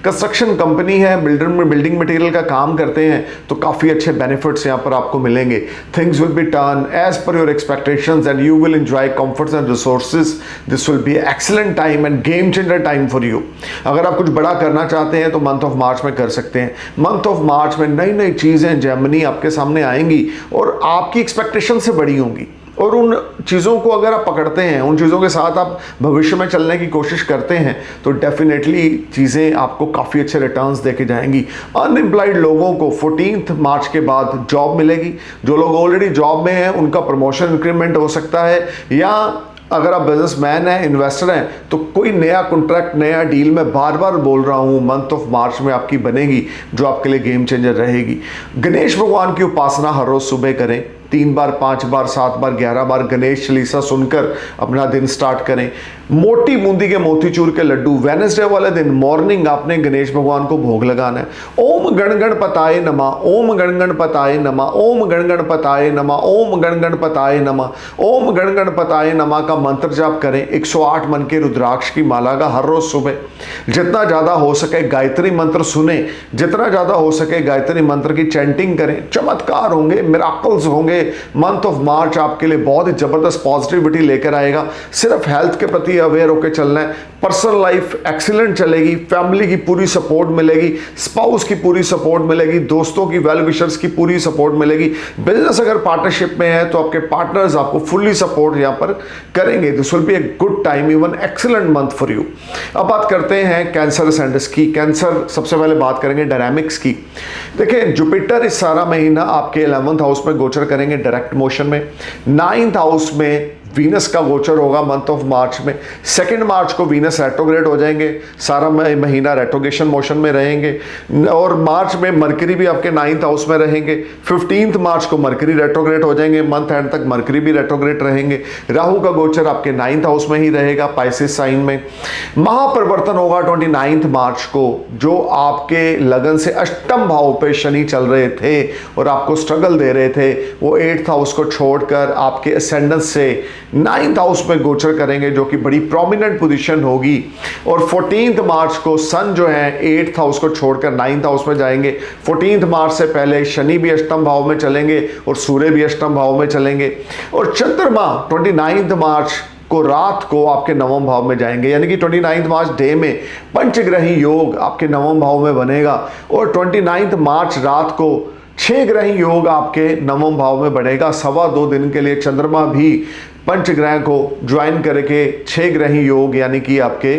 कंस्ट्रक्शन कंपनी है, बिल्डर में बिल्डिंग मटेरियल का काम करते हैं, तो काफ़ी अच्छे बेनिफिट्स यहाँ पर आपको मिलेंगे। Things will be turn as per your expectations and you will enjoy comforts and resources. This will be excellent time and game changer time for you. अगर आप कुछ बड़ा करना चाहते हैं तो मंथ ऑफ मार्च में कर सकते हैं। मंथ ऑफ मार्च में नई नई चीज़ें जेमिनी आपके सामने आएंगी और आपकी एक्सपेक्टेशन से बड़ी होंगी। और उन चीज़ों को अगर आप पकड़ते हैं, उन चीज़ों के साथ आप भविष्य में चलने की कोशिश करते हैं, तो डेफिनेटली चीज़ें आपको काफ़ी अच्छे रिटर्न्स देके जाएंगी। अनएम्प्लॉयड लोगों को 14 मार्च के बाद जॉब मिलेगी। जो लोग ऑलरेडी जॉब में हैं उनका प्रमोशन इंक्रीमेंट हो सकता है, या अगर आप बिजनेसमैन हैं, इन्वेस्टर हैं, तो कोई नया कॉन्ट्रैक्ट, नया डील, मैं बार बार बोल रहा हूँ, मंथ ऑफ मार्च में आपकी बनेगी जो आपके लिए गेम चेंजर रहेगी। गणेश भगवान की उपासना हर रोज़ सुबह करें। 3 बार, 5 बार, 7 बार, 11 बार गणेश चालीसा सुनकर अपना दिन स्टार्ट करें। मोटी बूंदी के मोतीचूर के लड्डू वेडनेसडे वाले दिन मॉर्निंग आपने गणेश भगवान को भोग लगाना है। ओम गण गणपताय नमः, ओम गण गणपताय नमः, ओम गण गणपताय नमः, ओम गण गणपताय नमः, ओम गण गणपताय नमः का मंत्र जाप करें। 108 मन के रुद्राक्ष की माला का हर रोज सुबह। जितना ज़्यादा हो सके गायत्री मंत्र सुने, जितना ज़्यादा हो सके गायत्री मंत्र की चैंटिंग करें। चमत्कार होंगे, मिराकल्स होंगे। मंथ ऑफ मार्च आपके लिए बहुत ही जबरदस्त पॉजिटिविटी लेकर आएगा। सिर्फ हेल्थ के प्रति अवेयर होकर चलना है। पर्सनल लाइफ एक्सीलेंट चलेगी, फैमिली की पूरी सपोर्ट मिलेगी, स्पाउस की पूरी सपोर्ट मिलेगी, दोस्तों की, वेल विशर्स की पूरी सपोर्ट मिलेगी। बिजनेस अगर पार्टनरशिप में है तो आपके पार्टनर्स आपको फुल्ली सपोर्ट यहाँ पर करेंगे। This will be a good time, even excellent month for you. अब बात करते हैं कैंसर एसेंडेंट्स की। कैंसर, सबसे पहले बात करेंगे डायनामिक्स की। देखिए, जुपिटर इस सारा महीना आपके 11th हाउस में गोचर करेंगे डायरेक्ट मोशन में। 9th हाउस में वीनस का गोचर होगा मंथ ऑफ मार्च में। 2 मार्च को वीनस रेट्रोग्रेड हो जाएंगे, सारा महीना रेट्रोगेशन मोशन में रहेंगे, और मार्च में मरकरी भी आपके 9th हाउस में रहेंगे। 15 मार्च को मरकरी रेट्रोग्रेड हो जाएंगे, मंथ एंड तक मरकरी भी रेट्रोग्रेड रहेंगे। राहु का गोचर आपके 9th हाउस में ही रहेगा, पाइसेस साइन में। महापरिवर्तन होगा 29 मार्च को, जो आपके लगन से अष्टम भाव पे शनि चल रहे थे और आपको स्ट्रगल दे रहे थे, वो 8th हाउस को छोड़कर आपके असेंडेंस से 9th हाउस में गोचर करेंगे, जो कि बड़ी प्रोमिनेंट पोजीशन होगी। और 14 मार्च को सन जो है 8th हाउस को छोड़कर 9th हाउस में जाएंगे। 14 मार्च से पहले शनि भी अष्टम भाव में चलेंगे और सूर्य भी अष्टम भाव में चलेंगे, और चंद्रमा 29 मार्च को रात को आपके 9वें भाव में जाएंगे, यानी कि 29 मार्च डे में पंचग्रही योग आपके 9वें भाव में बनेगा, और 29 मार्च रात को 6 ग्रही योग आपके 9वें भाव में बढ़ेगा। 2.25 दिन के लिए चंद्रमा भी पंचग्रह को ज्वाइन करके 6 ग्रही योग यानी कि आपके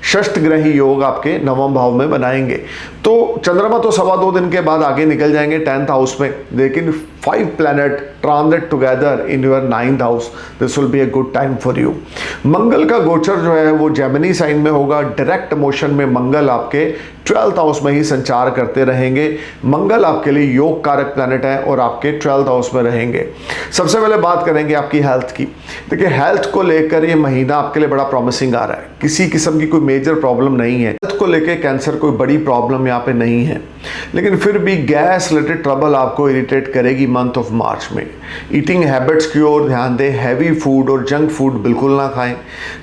षष्ठ ग्रही योग आपके 9वें भाव में बनाएंगे। तो चंद्रमा तो 2.25 दिन के बाद आगे निकल जाएंगे 10th हाउस में, लेकिन 5 planet transit together in your 9th house, this will be a good time for you. Mangal का गोचर जो है वो जेमिनी साइन में होगा। डायरेक्ट मोशन में मंगल आपके 12th हाउस में ही संचार करते रहेंगे। मंगल आपके लिए योग कारक प्लैनेट है और आपके 12th हाउस में रहेंगे। सबसे पहले बात करेंगे आपकी हेल्थ की। देखिए, हेल्थ को लेकर ये महीना आपके लिए बड़ा प्रॉमिसिंग आ रहा है, किसी किस्म की कोई मेजर प्रॉब्लम नहीं है। हेल्थ को लेकर कैंसर कोई बड़ी प्रॉब्लम यहाँ पे नहीं है, लेकिन फिर भी गैस रिलेटेड ट्रबल आपको इरिटेट करेगी मंथ ऑफ मार्च में। ईटिंग हैबिट्स की ओर ध्यान दें, हैवी फूड और जंक फूड बिल्कुल ना खाएं।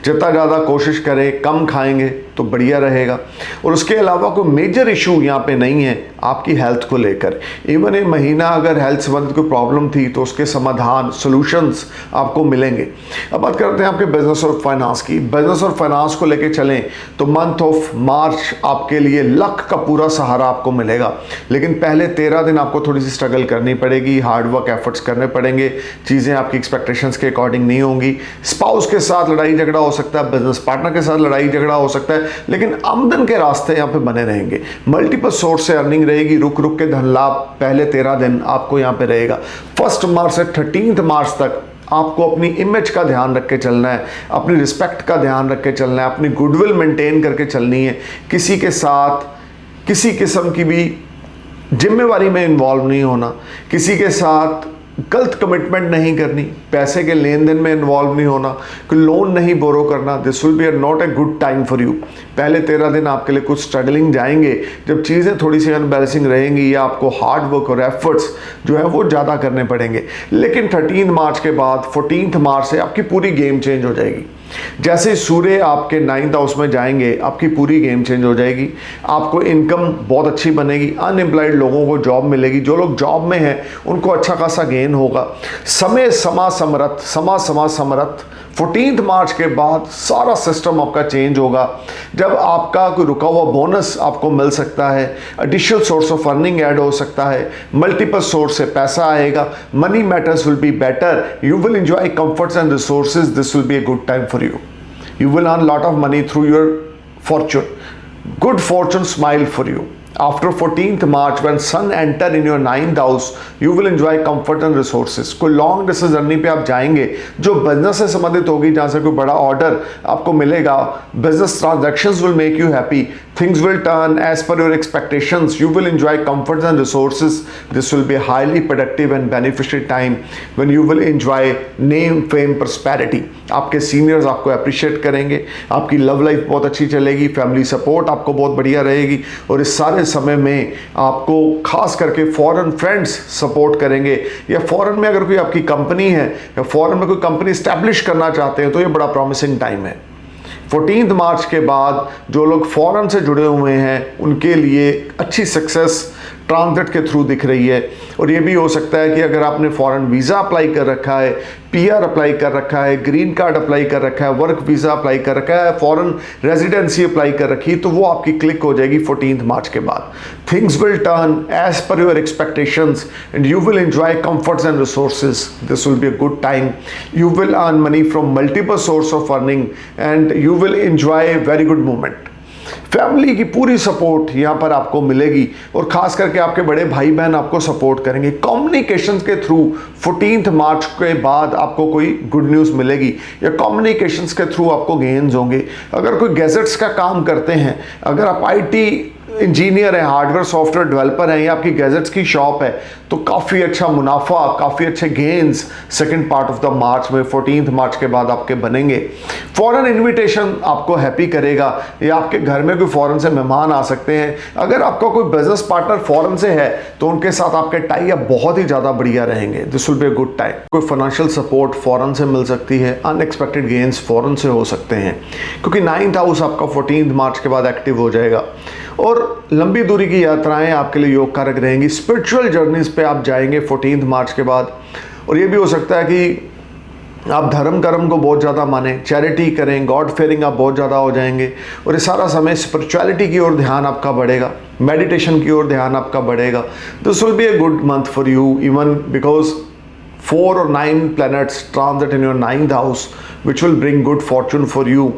जितना ज़्यादा कोशिश करें कम खाएंगे तो बढ़िया रहेगा। और उसके अलावा कोई मेजर इशू यहाँ पे नहीं है आपकी हेल्थ को लेकर। इवन ये महीना अगर हेल्थ संबंधित कोई प्रॉब्लम थी तो उसके समाधान सॉल्यूशंस आपको मिलेंगे। अब बात करते हैं आपके बिजनेस और फाइनेंस की। बिजनेस और फाइनेंस को लेकर चलें तो मंथ ऑफ मार्च आपके लिए लक का पूरा सहारा आपको मिलेगा, लेकिन पहले 13 दिन आपको थोड़ी सी स्ट्रगल करनी पड़ेगी, हार्डवर्क एफर्ट्स करने पड़ेंगे, चीज़ें आपकी एक्सपेक्टेशंस के अकॉर्डिंग नहीं होंगी। स्पाउस के साथ लड़ाई झगड़ा हो सकता है, बिजनेस पार्टनर के साथ लड़ाई झगड़ा हो सकता है, लेकिन आमदन के रास्ते यहाँ पे बने रहेंगे। मल्टीपल सोर्स से अर्निंग रहेगी, रुक रुक के धन लाभ पहले 13 दिन आपको यहाँ पे रहेगा। 1 मार्च से 13 मार्च तक आपको अपनी इमेज का ध्यान रख के चलना है, अपनी रिस्पेक्ट का ध्यान रख के चलना है, अपनी गुडविल मेंटेन करके चलनी है। किसी के साथ किसी किस्म की भी जिम्मेवारी में इन्वॉल्व नहीं होना, किसी के साथ गलत कमिटमेंट नहीं करनी, पैसे के लेन देन में इन्वॉल्व नहीं होना, कोई लोन नहीं बोरो करना। This will B not a good time for you. पहले 13 दिन आपके लिए कुछ स्ट्रगलिंग जाएंगे, जब चीज़ें थोड़ी सी अनबैलेंसिंग रहेंगी या आपको हार्ड वर्क और एफर्ट्स जो है वो ज़्यादा करने पड़ेंगे। लेकिन 13 मार्च के बाद 14 मार्च से आपकी पूरी गेम चेंज हो जाएगी। जैसे सूर्य आपके 9th हाउस में जाएंगे आपकी पूरी गेम चेंज हो जाएगी। आपको इनकम बहुत अच्छी बनेगी, अनएम्प्लॉयड लोगों को जॉब मिलेगी, जो लोग जॉब में हैं उनको अच्छा खासा गेन होगा। समय समा समरथ 14 मार्च के बाद सारा सिस्टम आपका चेंज होगा, जब आपका कोई रुका हुआ बोनस आपको मिल सकता है, additional source of earning add हो सकता है, मल्टीपल सोर्स से पैसा आएगा, money matters will be better, you will enjoy comforts and resources, this will be a good time for you. You will earn lot of money through your fortune. Good fortune smile for you. After 14th March, when sun enter in your 9th house, you will enjoy comfort and resources. कोई long distance journey पे आप जाएंगे जो business से संबंधित होगी, जहाँ से कोई बड़ा ऑर्डर आपको मिलेगा, business transactions will make you happy, things will turn as per your expectations, you will enjoy comforts and resources. This will be a highly productive and beneficial time when you will enjoy name, fame, prosperity. आपके seniors आपको appreciate करेंगे, आपकी love life बहुत अच्छी चलेगी, family support आपको बहुत बढ़िया रहेगी, और इस सारे समय में आपको खास करके फॉरेन फ्रेंड्स सपोर्ट करेंगे, या फॉरेन में अगर कोई आपकी कंपनी है या फॉरेन में कोई कंपनी स्टैब्लिश करना चाहते हैं तो ये बड़ा प्रॉमिसिंग टाइम है। 14 मार्च के बाद जो लोग फॉरेन से जुड़े हुए हैं उनके लिए अच्छी सक्सेस ट्रांजिट के थ्रू दिख रही है। और ये भी हो सकता है कि अगर आपने फॉरेन वीज़ा अप्लाई कर रखा है, पीआर अप्लाई कर रखा है, ग्रीन कार्ड अप्लाई कर रखा है, वर्क वीज़ा अप्लाई कर रखा है, फॉरेन रेजिडेंसी अप्लाई कर रखी, तो वो आपकी क्लिक हो जाएगी 14 मार्च के बाद। Things will turn as per your expectations and you will enjoy comforts and resources. This will be a good time. You will earn money from multiple source of earning and you will enjoy very good moment. Family की पूरी support यहाँ पर आपको मिलेगी और ख़ास करके आपके बड़े भाई बहन आपको सपोर्ट करेंगे। कम्युनिकेशन के थ्रू 14 मार्च के बाद आपको कोई गुड न्यूज़ मिलेगी या कम्युनिकेशंस के थ्रू आपको गेन्स होंगे। अगर कोई गैजेट्स का काम करते हैं, अगर आप IT इंजीनियर हैं, हार्डवेयर सॉफ्टवेयर डेवलपर हैं या आपकी गैजेट्स की शॉप है, तो काफ़ी अच्छा मुनाफा, काफ़ी अच्छे gains second part of the March में 14 मार्च के बाद आपके बनेंगे। फॉरेन इनविटेशन आपको हैप्पी करेगा या आपके घर में कोई फॉरेन से मेहमान आ सकते हैं। अगर आपका कोई बिजनेस पार्टनर फॉरेन से है तो उनके साथ आपके टाई अप बहुत ही ज़्यादा बढ़िया रहेंगे। This will be a good time. कोई फाइनेंशियल सपोर्ट फॉरेन से मिल सकती है, अनएक्सपेक्टेड गेन्स फॉरेन से हो सकते हैं क्योंकि 9th हाउस आपका 14 मार्च के बाद एक्टिव हो जाएगा। और लंबी दूरी की यात्राएं आपके लिए योग कारक रहेंगी। स्पिरिचुअल जर्नीज पे आप जाएंगे 14 मार्च के बाद। और ये भी हो सकता है कि आप धर्म कर्म को बहुत ज़्यादा मानें, चैरिटी करें, गॉड फेयरिंग आप बहुत ज़्यादा हो जाएंगे और ये सारा समय स्पिरिचुअलिटी की ओर ध्यान आपका बढ़ेगा, मेडिटेशन की ओर ध्यान आपका बढ़ेगा। This will be a good month for you even because 4 और 9 planets transit in your 9th house which will bring good fortune for you।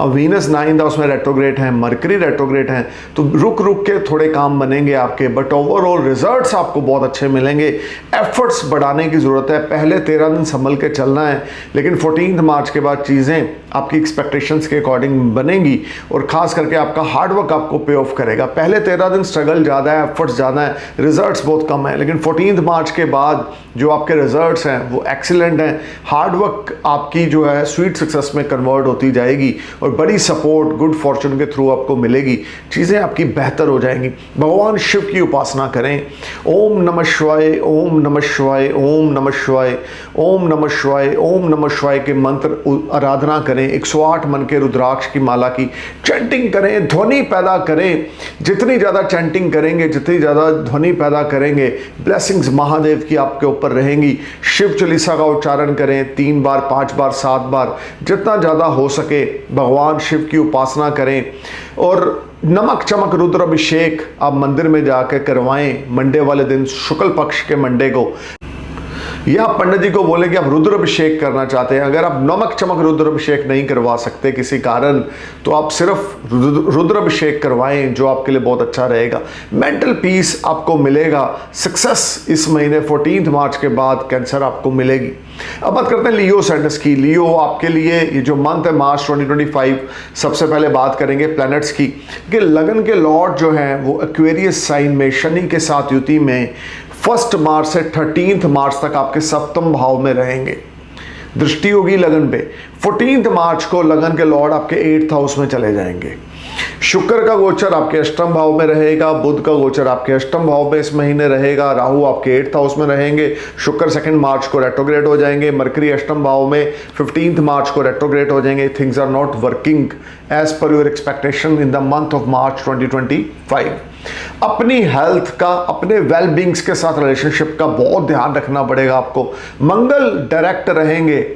अब वीनस 9th हाउस में रेट्रोग्रेड हैं, मरकरी रेट्रोग्रेड हैं, तो रुक रुक के थोड़े काम बनेंगे आपके, बट ओवरऑल रिजल्ट्स आपको बहुत अच्छे मिलेंगे। एफर्ट्स बढ़ाने की ज़रूरत है, पहले 13 दिन संभल के चलना है, लेकिन 14 मार्च के बाद चीज़ें आपकी एक्सपेक्टेशंस के अकॉर्डिंग बनेंगी और ख़ास करके आपका हार्डवर्क आपको पे ऑफ करेगा। पहले 13 दिन स्ट्रगल ज़्यादा है, एफर्ट्स ज़्यादा है, रिजल्ट्स बहुत कम है, लेकिन 14 मार्च के बाद जो आपके रिजल्ट्स हैं वो एक्सीलेंट हैं। हार्डवर्क आपकी जो है स्वीट सक्सेस में कन्वर्ट होती जाएगी और बड़ी सपोर्ट गुड फॉर्चून के थ्रू आपको मिलेगी। चीज़ें आपकी बेहतर हो जाएंगी। भगवान शिव की उपासना करें। ओम नमः शिवाय, ओम नमः शिवाय, ओम नमः शिवाय, ओम नमः शिवाय, ओम नमः शिवाय के मंत्र आराधना करें। 108 मन के रुद्राक्ष की माला की चैंटिंग करें, ध्वनि पैदा करें। जितनी ज़्यादा चैंटिंग करेंगे, जितनी ज़्यादा ध्वनि पैदा करेंगे, ब्लेसिंग्स महादेव की आपके ऊपर रहेंगी। शिव चालीसा का उच्चारण करें 3 बार, 5 बार, 7 बार, जितना ज़्यादा हो सके भगवान शिव की उपासना करें। और नमक चमक रुद्र अभिषेक आप मंदिर में जाकर करवाएं मंडे वाले दिन, शुक्ल पक्ष के मंडे को। या आप पंडित जी को बोलें कि आप रुद्र अभिषेक करना चाहते हैं। अगर आप नमक चमक रुद्र अभिषेक नहीं करवा सकते किसी कारण, तो आप सिर्फ रुद्र अभिषेक करवाएं, जो आपके लिए बहुत अच्छा रहेगा। मेंटल पीस आपको मिलेगा। सक्सेस इस महीने 14 मार्च के बाद कैंसर आपको मिलेगी। अब बात करते हैं लियो सेंटस की। लियो आपके लिए ये जो मंथ है मार्च 2025, सबसे पहले बात करेंगे प्लैनेट्स की कि लगन के लॉर्ड जो हैं वो एक्वेरियस साइन में शनि के साथ युति में 1 मार्च से 13 मार्च तक आपके 7वें भाव में रहेंगे। दृष्टि होगी लगन पे। 14 मार्च को लगन के लॉर्ड आपके 8th हाउस में चले जाएंगे। शुक्र का गोचर आपके 8वें भाव में रहेगा, बुध का गोचर आपके 8वें भाव में इस महीने रहेगा, राहु आपके 8th हाउस में रहेंगे। शुक्र 2 मार्च को रेट्रोग्रेड हो जाएंगे, मरकरी 8वें भाव में 15 मार्च को रेट्रोग्रेड हो जाएंगे। Things are not working as per your expectation in the month of March 2025। अपनी हेल्थ का, अपने वेल बींग्स के साथ रिलेशनशिप का बहुत ध्यान रखना पड़ेगा आपको। मंगल डायरेक्ट रहेंगे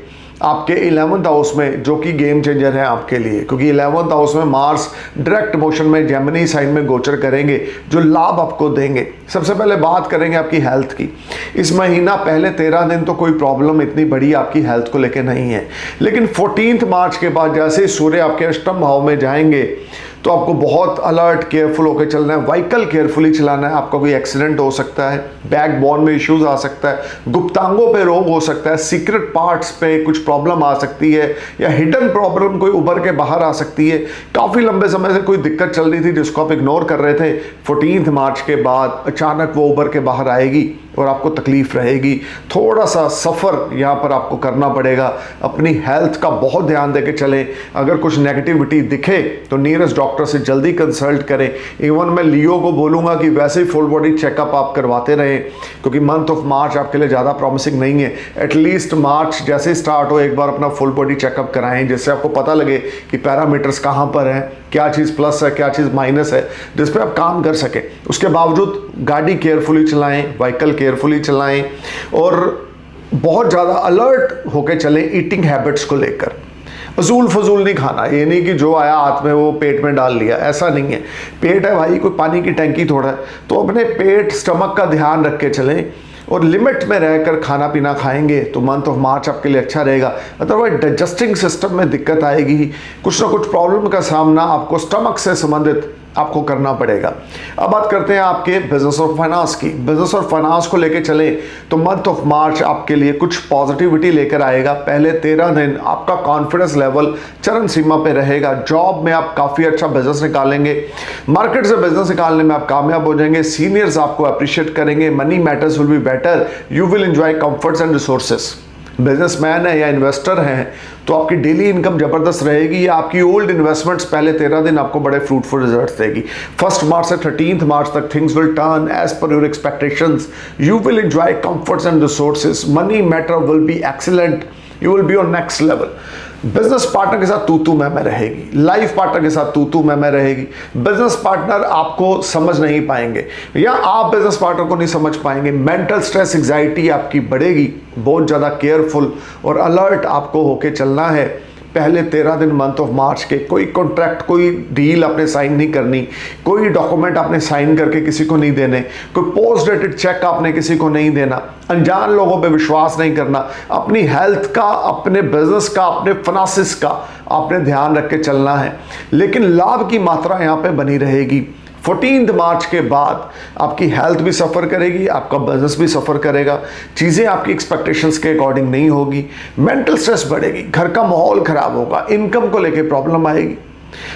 आपके 11th हाउस में, जो कि गेम चेंजर है आपके लिए, क्योंकि 11th हाउस में मार्स डायरेक्ट मोशन में जेमिनी साइन में गोचर करेंगे, जो लाभ आपको देंगे। सबसे पहले बात करेंगे आपकी हेल्थ की। इस महीना पहले 13 दिन तो कोई प्रॉब्लम इतनी बड़ी आपकी हेल्थ को लेकर नहीं है, लेकिन 14 मार्च के बाद जैसे सूर्य आपके 8वें भाव में जाएंगे तो आपको बहुत अलर्ट केयरफुल होकर चलना है। व्हीकल केयरफुली चलाना है। आपका कोई एक्सीडेंट हो सकता है, बैकबोन में इश्यूज आ सकता है, गुप्तांगों पे रोग हो सकता है, सीक्रेट पार्ट्स पे कुछ प्रॉब्लम आ सकती है, या हिडन प्रॉब्लम कोई उभर के बाहर आ सकती है। काफ़ी लंबे समय से कोई दिक्कत चल रही थी जिसको आप इग्नोर कर रहे थे, 14 मार्च के बाद अचानक वो उभर के बाहर आएगी और आपको तकलीफ रहेगी। थोड़ा सा सफ़र यहाँ पर आपको करना पड़ेगा। अपनी हेल्थ का बहुत ध्यान देके चलें। अगर कुछ नेगेटिविटी दिखे तो नियरेस्ट डॉक्टर से जल्दी कंसल्ट करें। इवन मैं लियो को बोलूँगा कि वैसे ही फुल बॉडी चेकअप आप करवाते रहें, क्योंकि मंथ ऑफ मार्च आपके लिए ज़्यादा प्रॉमिसिंग नहीं है। एटलीस्ट मार्च जैसे ही स्टार्ट हो एक बार अपना फुल बॉडी चेकअप कराएं, जिससे आपको पता लगे कि पैरामीटर्स कहाँ पर हैं, क्या चीज़ प्लस है, क्या चीज़ माइनस है, जिस पर आप काम कर सकें। उसके बावजूद गाड़ी केयरफुली चलाएं, व्हीकल केयरफुली चलाएं और बहुत ज़्यादा अलर्ट होकर चलें ईटिंग हैबिट्स को लेकर। फजूल फजूल नहीं खाना। ये नहीं कि जो आया हाथ में वो पेट में डाल लिया, ऐसा नहीं है। पेट है भाई, कोई पानी की टैंकी थोड़ा है, तो अपने पेट स्टमक का ध्यान रख के चलें। और लिमिट में रहकर खाना पीना खाएंगे तो मंथ ऑफ मार्च आपके लिए अच्छा रहेगा। अदरवाइज डाइजेस्टिंग सिस्टम में दिक्कत आएगी, कुछ ना कुछ प्रॉब्लम का सामना आपको स्टमक से संबंधित आपको करना पड़ेगा। अब बात करते हैं आपके बिजनेस और फाइनेंस की। बिजनेस और फाइनेंस को लेकर चले तो मंथ ऑफ मार्च आपके लिए कुछ पॉजिटिविटी लेकर आएगा। पहले 13 दिन आपका कॉन्फिडेंस लेवल चरम सीमा पे रहेगा। जॉब में आप काफ़ी अच्छा बिजनेस निकालेंगे, मार्केट से बिजनेस निकालने में आप कामयाब हो जाएंगे, सीनियर्स आपको अप्रिशिएट करेंगे, money matters will be better, you will enjoy comforts and resources. Businessman है या इन्वेस्टर हैं तो आपकी डेली इनकम ज़बरदस्त रहेगी, या आपकी ओल्ड इन्वेस्टमेंट्स पहले 13 दिन आपको बड़े फ्रूटफुल रिजल्ट्स देगी। 1 मार्च से 13 मार्च तक things will turn as per your expectations, you will enjoy comforts and resources, money matter will be excellent, you will be on next level. Business partner के साथ तू मैं रहेगी, लाइफ पार्टनर के साथ तू मैं रहेगी। बिजनेस पार्टनर आपको समझ नहीं पाएंगे या आप बिजनेस पार्टनर को नहीं समझ पाएंगे। मेंटल स्ट्रेस एंग्जाइटी आपकी बढ़ेगी, बहुत ज़्यादा केयरफुल और अलर्ट आपको होके चलना है। पहले 13 दिन मंथ ऑफ मार्च के कोई कॉन्ट्रैक्ट, कोई डील आपने साइन नहीं करनी, कोई डॉक्यूमेंट आपने साइन करके किसी को नहीं देने, कोई पोस्ट डेटेड चेक आपने किसी को नहीं देना, अनजान लोगों पे विश्वास नहीं करना, अपनी हेल्थ का, अपने बिजनेस का, अपने फाइनेंसेस का आपने ध्यान रख के चलना है। लेकिन लाभ की मात्रा यहाँ पे बनी रहेगी। 14 मार्च के बाद आपकी हेल्थ भी सफ़र करेगी, आपका बिजनेस भी सफ़र करेगा, चीज़ें आपकी एक्सपेक्टेशंस के अकॉर्डिंग नहीं होगी, मेंटल स्ट्रेस बढ़ेगी, घर का माहौल ख़राब होगा, इनकम को लेके प्रॉब्लम आएगी,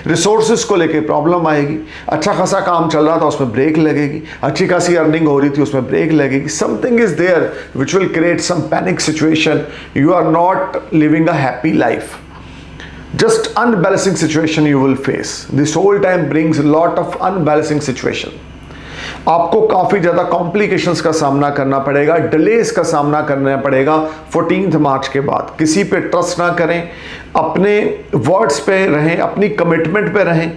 रिसोर्सेज को लेके प्रॉब्लम आएगी। अच्छा खासा काम चल रहा था उसमें ब्रेक लगेगी, अच्छी खासी अर्निंग हो रही थी उसमें ब्रेक लगेगी। Something is there which will create some panic situation, you are not living a happy life, just unbalancing situation you will face. This whole time brings a lot of unbalancing situation. आपको काफ़ी ज़्यादा complications का सामना करना पड़ेगा, delays का सामना करना पड़ेगा 14 मार्च के बाद। किसी पे ट्रस्ट ना करें, अपने वर्ड्स पे रहें, अपनी कमिटमेंट पे रहें,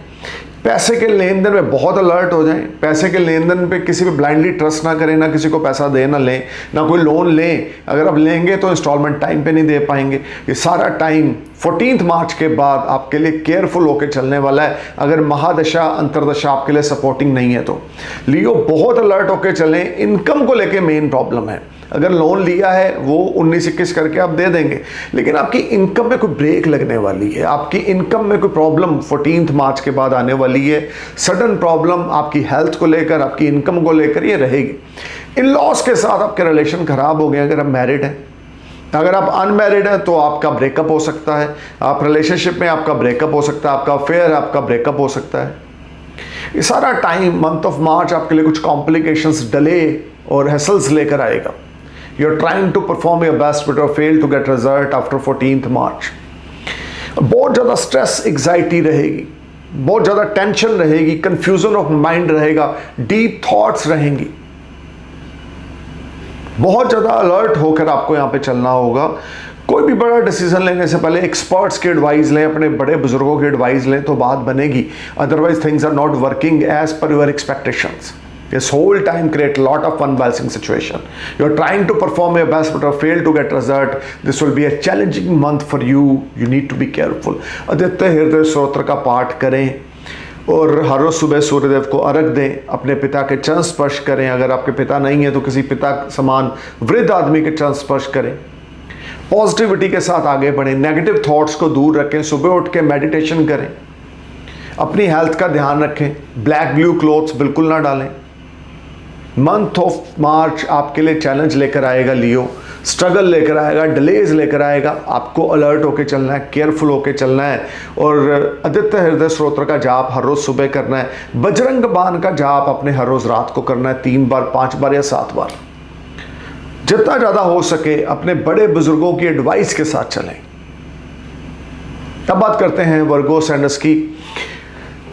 पैसे के लेन देन में बहुत अलर्ट हो जाएं, पैसे के लेन देन पे किसी पे ब्लाइंडली ट्रस्ट ना करें, ना किसी को पैसा दे ना लें, ना कोई लोन लें, अगर आप लेंगे तो इंस्टॉलमेंट टाइम पे नहीं दे पाएंगे। ये सारा टाइम 14 मार्च के बाद आपके लिए केयरफुल होकर चलने वाला है। अगर महादशा अंतरदशा आपके लिए सपोर्टिंग नहीं है तो लियो बहुत अलर्ट होकर चलें। इनकम को लेके मेन प्रॉब्लम है, अगर लोन लिया है वो 19-21 करके आप दे देंगे, लेकिन आपकी इनकम में कोई ब्रेक लगने वाली है, आपकी इनकम में कोई प्रॉब्लम 14 मार्च के बाद आने वाली है। सडन प्रॉब्लम आपकी हेल्थ को लेकर, आपकी इनकम को लेकर ये रहेगी। इन लॉस के साथ आपके रिलेशन खराब हो गए अगर आप मैरिड हैं। अगर आप अनमैरिड हैं तो आपका ब्रेकअप हो सकता है, आप रिलेशनशिप में आपका ब्रेकअप हो सकता है, आपका अफेयर आपका ब्रेकअप हो सकता है। ये सारा टाइम मंथ ऑफ मार्च आपके लिए कुछ कॉम्प्लिकेशंस, डिले और हैसल्स लेकर आएगा। You are trying to perform your best but you fail to get result after 14th March. बहुत ज़्यादा स्ट्रेस एग्जाइटी रहेगी, बहुत ज़्यादा टेंशन रहेगी, कंफ्यूजन ऑफ माइंड रहेगा, डीप थॉट्स रहेंगी। बहुत ज़्यादा अलर्ट होकर आपको यहाँ पे चलना होगा। कोई भी बड़ा डिसीजन लेने से पहले एक्सपर्ट्स की एडवाइस लें, अपने बड़े बुजुर्गों की एडवाइस लें तो बात बनेगी। Otherwise things are not working as per your expectations. This whole time create a lot of unbalancing situation. You are trying to perform your best but fail to get result. This will be a challenging month for you. You need to be careful. Aditya Hridaya Stotra का पाठ करें और हर रोज सुबह सूर्यदेव को अर्घ दें, अपने पिता के चरण स्पर्श करें। अगर आपके पिता नहीं है तो किसी पिता समान वृद्ध आदमी के चरण स्पर्श करें। पॉजिटिविटी के साथ आगे बढ़ें, नेगेटिव थॉट्स को दूर रखें, सुबह उठ के मेडिटेशन करें, अपनी हेल्थ का ध्यान रखें, ब्लैक ब्लू क्लोथ्स बिल्कुल ना डालें। मंथ ऑफ मार्च आपके लिए चैलेंज लेकर आएगा लियो, स्ट्रगल लेकर आएगा, डिलेज लेकर आएगा। आपको अलर्ट होकर चलना है, केयरफुल होकर चलना है और आदित्य हृदय स्तोत्र का जाप हर रोज़ सुबह करना है। बजरंग बाण का जाप अपने हर रोज़ रात को करना है, 3 बार, 5 बार या 7 बार, जितना ज़्यादा हो सके अपने बड़े बुजुर्गों की एडवाइस के साथ चलें। अब बात करते हैं वर्गो सैंडस की।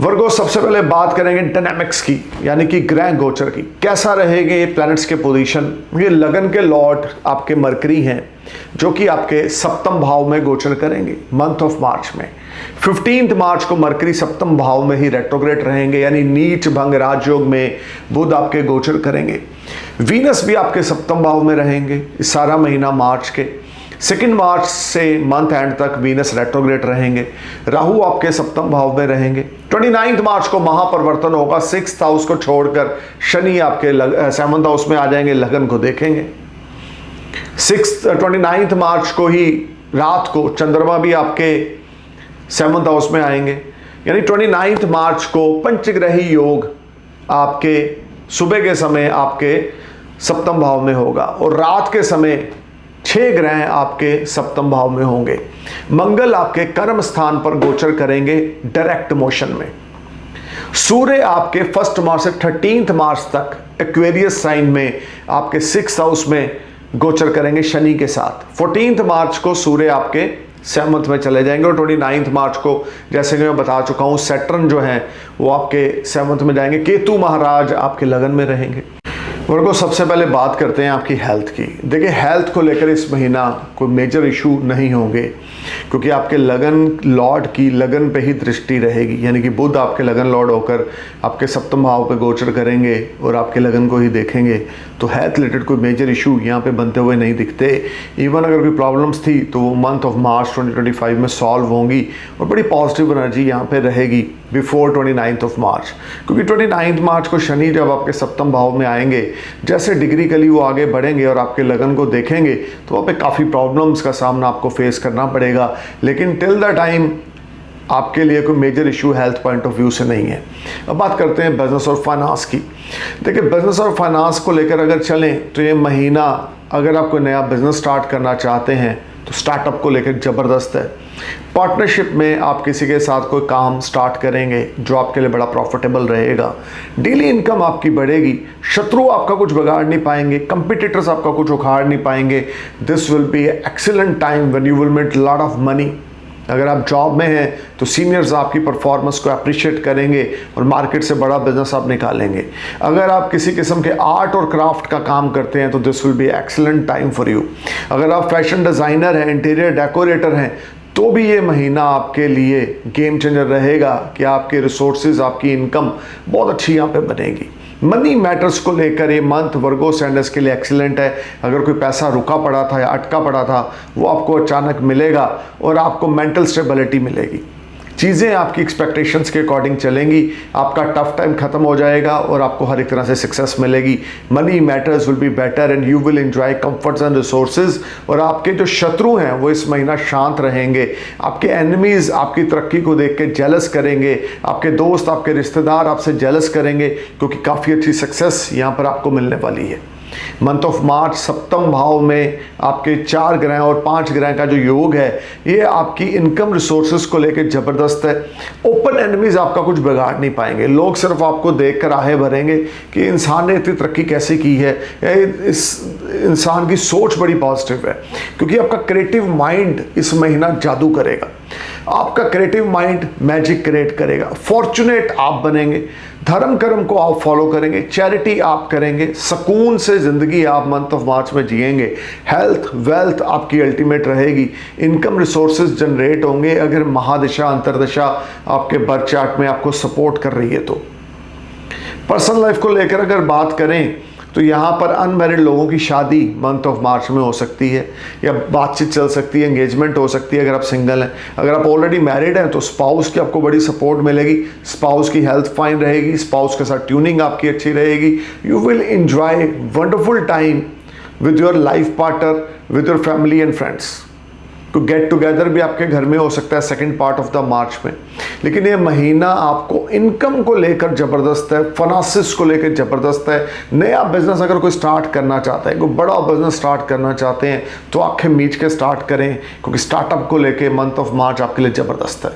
वर्गो सबसे पहले बात करेंगे डायनामिक्स की, यानी कि ग्रह गोचर की। कैसा रहेंगे ये प्लैनेट्स के पोजीशन। ये लगन के लॉर्ड आपके मरकरी हैं जो कि आपके सप्तम भाव में गोचर करेंगे मंथ ऑफ मार्च में। 15 मार्च को मरकरी सप्तम भाव में ही रेट्रोग्रेड रहेंगे, यानी नीच भंग राजयोग में बुध आपके गोचर करेंगे। वीनस भी आपके सप्तम भाव में रहेंगे इस सारा महीना मार्च के। 2 मार्च से मंथ एंड तक वीनस रेट्रोग्रेड रहेंगे, राहु आपके सप्तम भाव में रहेंगे। 29 मार्च को महापरिवर्तन होगा, 6th हाउस को छोड़कर शनि आपके 7th हाउस में आ जाएंगे, लगन को देखेंगे। 29 मार्च को ही रात को चंद्रमा भी आपके 7th हाउस में आएंगे, यानी 29 मार्च को पंचग्रही योग आपके सुबह के समय आपके सप्तम भाव में होगा और रात के समय 6 ग्रह आपके सप्तम भाव में होंगे। मंगल आपके कर्म स्थान पर गोचर करेंगे डायरेक्ट मोशन में। सूर्य आपके 1 मार्च से 13 मार्च तक एक्वेरियस साइन में आपके 6th हाउस में गोचर करेंगे शनि के साथ। 14 मार्च को सूर्य आपके 7th में चले जाएंगे और 29 मार्च को जैसे कि मैं बता चुका हूँ सैटर्न जो है वो आपके 7th में जाएंगे। केतु महाराज आपके लगन में रहेंगे। वर्गो, सबसे पहले बात करते हैं आपकी हेल्थ की। देखिए, हेल्थ को लेकर इस महीना कोई मेजर इशू नहीं होंगे क्योंकि आपके लगन लॉर्ड की लगन पे ही दृष्टि रहेगी, यानी कि बुध आपके लगन लॉर्ड होकर आपके सप्तम भाव पे गोचर करेंगे और आपके लगन को ही देखेंगे। तो हेल्थ रिलेटेड कोई मेजर इशू यहाँ पे बनते हुए नहीं दिखते। इवन अगर कोई प्रॉब्लम्स थी तो वो मंथ ऑफ मार्च 2025 में सॉल्व होंगी और बड़ी पॉजिटिव एनर्जी यहाँ पे रहेगी बिफोर 29 ऑफ मार्च, क्योंकि 29 मार्च को शनि जब आपके सप्तम भाव में आएंगे, जैसे डिग्रिकली वो आगे बढ़ेंगे और आपके लगन को देखेंगे तो वहाँ पे काफ़ी प्रॉब्लम्स का सामना आपको फेस करना पड़ेगा, लेकिन टिल द टाइम आपके लिए कोई major issue health point of view से नहीं है। अब बात करते हैं बिजनेस और फाइनेंस की। देखिए, बिजनेस और फाइनेंस को लेकर अगर चलें तो ये महीना अगर आप कोई नया बिजनेस स्टार्ट करना चाहते हैं तो स्टार्टअप को लेकर ज़बरदस्त है। पार्टनरशिप में आप किसी के साथ कोई काम स्टार्ट करेंगे जो आपके लिए बड़ा प्रॉफिटेबल रहेगा। डेली इनकम आपकी बढ़ेगी, शत्रु आपका कुछ बिगाड़ नहीं पाएंगे, कंपटीटर्स आपका कुछ उखाड़ नहीं पाएंगे। This will be excellent time when you will make lot of money. अगर आप जॉब में हैं तो सीनियर्स आपकी परफॉर्मेंस को अप्रिशिएट करेंगे और मार्केट से बड़ा बिजनेस आप निकालेंगे। अगर आप किसी किस्म के आर्ट और क्राफ्ट का काम करते हैं तो this will be excellent time for you. अगर आप फैशन डिज़ाइनर हैं, इंटीरियर डेकोरेटर हैं, तो भी ये महीना आपके लिए गेम चेंजर रहेगा कि आपके रिसोर्सेज, आपकी इनकम बहुत अच्छी यहाँ पे बनेगी। मनी मैटर्स को लेकर ये मंथ वर्गो सैंडर्स के लिए एक्सीलेंट है। अगर कोई पैसा रुका पड़ा था या अटका पड़ा था वो आपको अचानक मिलेगा और आपको मेंटल स्टेबिलिटी मिलेगी। चीज़ें आपकी एक्सपेक्टेशंस के अकॉर्डिंग चलेंगी, आपका टफ टाइम खत्म हो जाएगा और आपको हर एक तरह से सक्सेस मिलेगी। Money matters will be better and you will enjoy comforts and resources. और आपके जो शत्रु हैं वो इस महीना शांत रहेंगे। आपके एनिमीज आपकी तरक्की को देख के जेलस करेंगे, आपके दोस्त, आपके रिश्तेदार आपसे जेलस करेंगे क्योंकि काफ़ी अच्छी सक्सेस यहाँ पर आपको मिलने वाली है। मंथ ऑफ मार्च सप्तम भाव में आपके 4 ग्रह और 5 ग्रह का जो योग है ये आपकी इनकम रिसोर्सेज को लेकर ज़बरदस्त है। ओपन एनिमीज आपका कुछ बिगाड़ नहीं पाएंगे। लोग सिर्फ आपको देखकर आहे भरेंगे कि इंसान ने इतनी तरक्की कैसे की है, इस इंसान की सोच बड़ी पॉजिटिव है, क्योंकि आपका क्रिएटिव माइंड इस महीना जादू करेगा। आपका क्रिएटिव माइंड मैजिक क्रिएट करेगा। फॉर्चुनेट आप बनेंगे, धर्म कर्म को आप फॉलो करेंगे, चैरिटी आप करेंगे, सुकून से ज़िंदगी आप मंथ ऑफ मार्च में जिएंगे। हेल्थ वेल्थ आपकी अल्टीमेट रहेगी। इनकम रिसोर्सेज जनरेट होंगे अगर महादिशा अंतरदिशा आपके बर्थ चार्ट में आपको सपोर्ट कर रही है तो। पर्सनल लाइफ को लेकर अगर बात करें तो यहाँ पर अनमैरिड लोगों की शादी मंथ ऑफ मार्च में हो सकती है या बातचीत चल सकती है, एंगेजमेंट हो सकती है अगर आप सिंगल हैं। अगर आप ऑलरेडी मैरिड हैं तो स्पाउस की आपको बड़ी सपोर्ट मिलेगी, स्पाउस की हेल्थ फाइन रहेगी, स्पाउस के साथ ट्यूनिंग आपकी अच्छी रहेगी। You will enjoy wonderful time with your life partner, with your family and friends. तो गेट टुगेदर भी आपके घर में हो सकता है second part of the March में। लेकिन ये महीना आपको इनकम को लेकर ज़बरदस्त है, फाइनेंसिस को लेकर ज़बरदस्त है। नया बिजनेस अगर कोई स्टार्ट करना चाहता है, कोई बड़ा बिजनेस स्टार्ट करना चाहते हैं तो आंखें मीच के स्टार्ट करें, क्योंकि स्टार्टअप को लेकर मंथ ऑफ मार्च आपके लिए ज़बरदस्त है।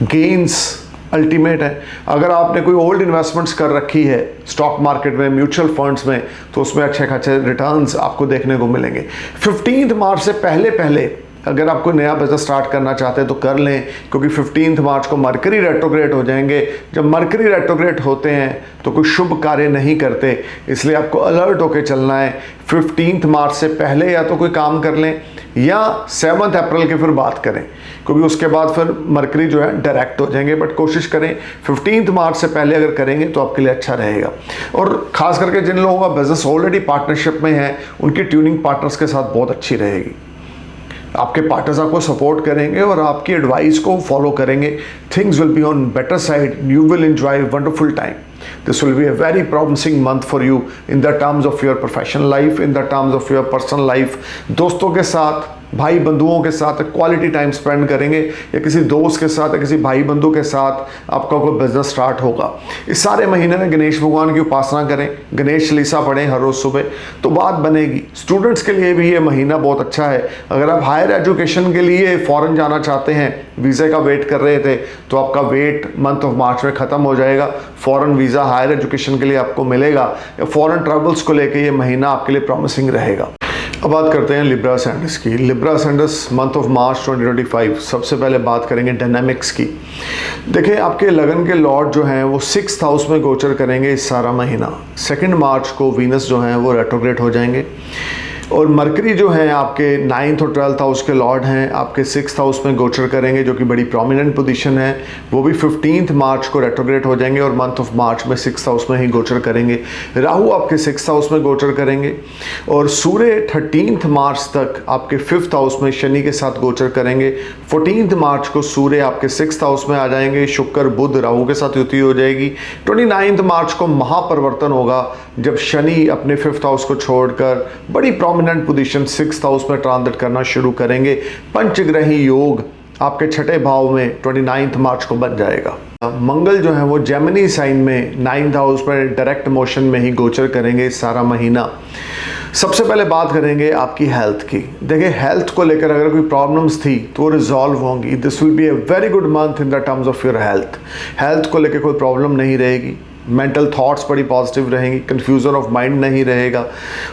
गेन्स अल्टीमेट है। अगर आपने कोई ओल्ड इन्वेस्टमेंट्स कर रखी है स्टॉक मार्केट में, म्यूचुअल फंड्स में, तो उसमें अच्छे खासे रिटर्न्स आपको देखने को मिलेंगे। 15 मार्च से पहले अगर आप कोई नया बिजनेस स्टार्ट करना चाहते हैं तो कर लें, क्योंकि 15 मार्च को मरकरी रेट्रोग्रेड हो जाएंगे। जब मरकरी रेट्रोग्रेड होते हैं तो कोई शुभ कार्य नहीं करते, इसलिए आपको अलर्ट होकर चलना है। 15 मार्च से पहले या तो कोई काम कर लें या 7 अप्रैल की फिर बात करें, क्योंकि उसके बाद फिर मरकरी जो है डायरेक्ट हो जाएंगे। बट कोशिश करें 15 मार्च से पहले अगर करेंगे तो आपके लिए अच्छा रहेगा। और ख़ास करके जिन लोगों का बिजनेस ऑलरेडी पार्टनरशिप में है उनकी ट्यूनिंग पार्टनर्स के साथ बहुत अच्छी रहेगी। आपके पार्टनर्स आपको सपोर्ट करेंगे और आपकी एडवाइस को फॉलो करेंगे। Things will be on better side, you will enjoy wonderful time. This will be a very promising month for you in the terms of your professional life, in the terms of your personal life। दोस्तों के साथ, भाई बंधुओं के साथ quality time spend करेंगे, या किसी दोस्त के साथ या किसी भाई बंधु के साथ आपका कोई बिजनेस स्टार्ट होगा। इस सारे महीने में गणेश भगवान की उपासना करें, गणेश चालीसा पढ़ें हर रोज़ सुबह, तो बात बनेगी। स्टूडेंट्स के लिए भी ये महीना बहुत अच्छा है। अगर आप हायर एजुकेशन के लिए फ़ॉरेन जाना चाहते हैं, वीज़े का वेट कर रहे थे, तो आपका वेट मंथ ऑफ मार्च में ख़त्म हो जाएगा। फ़ॉरेन वीज़ा हायर एजुकेशन के लिए आपको मिलेगा, या फ़ॉरेन ट्रैवल्स को लेकर ये महीना आपके लिए प्रॉमिसिंग रहेगा। अब बात करते हैं लिब्रा असेंडेंस की। Libra ascendants month of March 2025। सबसे पहले बात करेंगे डायनामिक्स की। देखिए, आपके लगन के लॉर्ड जो हैं वो 6th हाउस में गोचर करेंगे इस सारा महीना। 2 मार्च को वीनस जो हैं वो रेट्रोग्रेड हो जाएंगे, और मरकरी जो हैं आपके 9th और 12th हाउस के लॉर्ड हैं, आपके 6th हाउस में गोचर करेंगे, जो कि बड़ी प्रोमिनेंट पोजीशन है। वो भी 15th मार्च को रेट्रोग्रेड हो जाएंगे और मंथ ऑफ मार्च में 6th हाउस में ही गोचर करेंगे। राहु आपके 6th हाउस में गोचर करेंगे, और सूर्य 13th मार्च तक आपके 5th हाउस में शनि के साथ गोचर करेंगे। 14th मार्च को सूर्य आपके 6th हाउस में आ जाएंगे, शुक्र बुध राहु के साथ युति हो जाएगी। 29th मार्च को महापरिवर्तन होगा, जब शनि अपने 5th हाउस को छोड़कर बड़ी प्रोमिनेंट पोजीशन 6th हाउस में ट्रांजिट करना शुरू करेंगे। पंचग्रही योग आपके 6ठे भाव में 29 मार्च को बन जाएगा। मंगल जो है वो जेमिनी साइन में 9th हाउस पर डायरेक्ट मोशन में ही गोचर करेंगे सारा महीना। सबसे पहले बात करेंगे आपकी हेल्थ की। देखिए, हेल्थ को लेकर अगर कोई प्रॉब्लम्स थी तो वो रिजॉल्व होंगी। This will be a very good month in the terms of your health. Health को लेकर कोई प्रॉब्लम नहीं रहेगी, मेंटल थॉट्स बड़ी पॉजिटिव रहेंगी, कन्फ्यूज़न ऑफ माइंड नहीं रहेगा,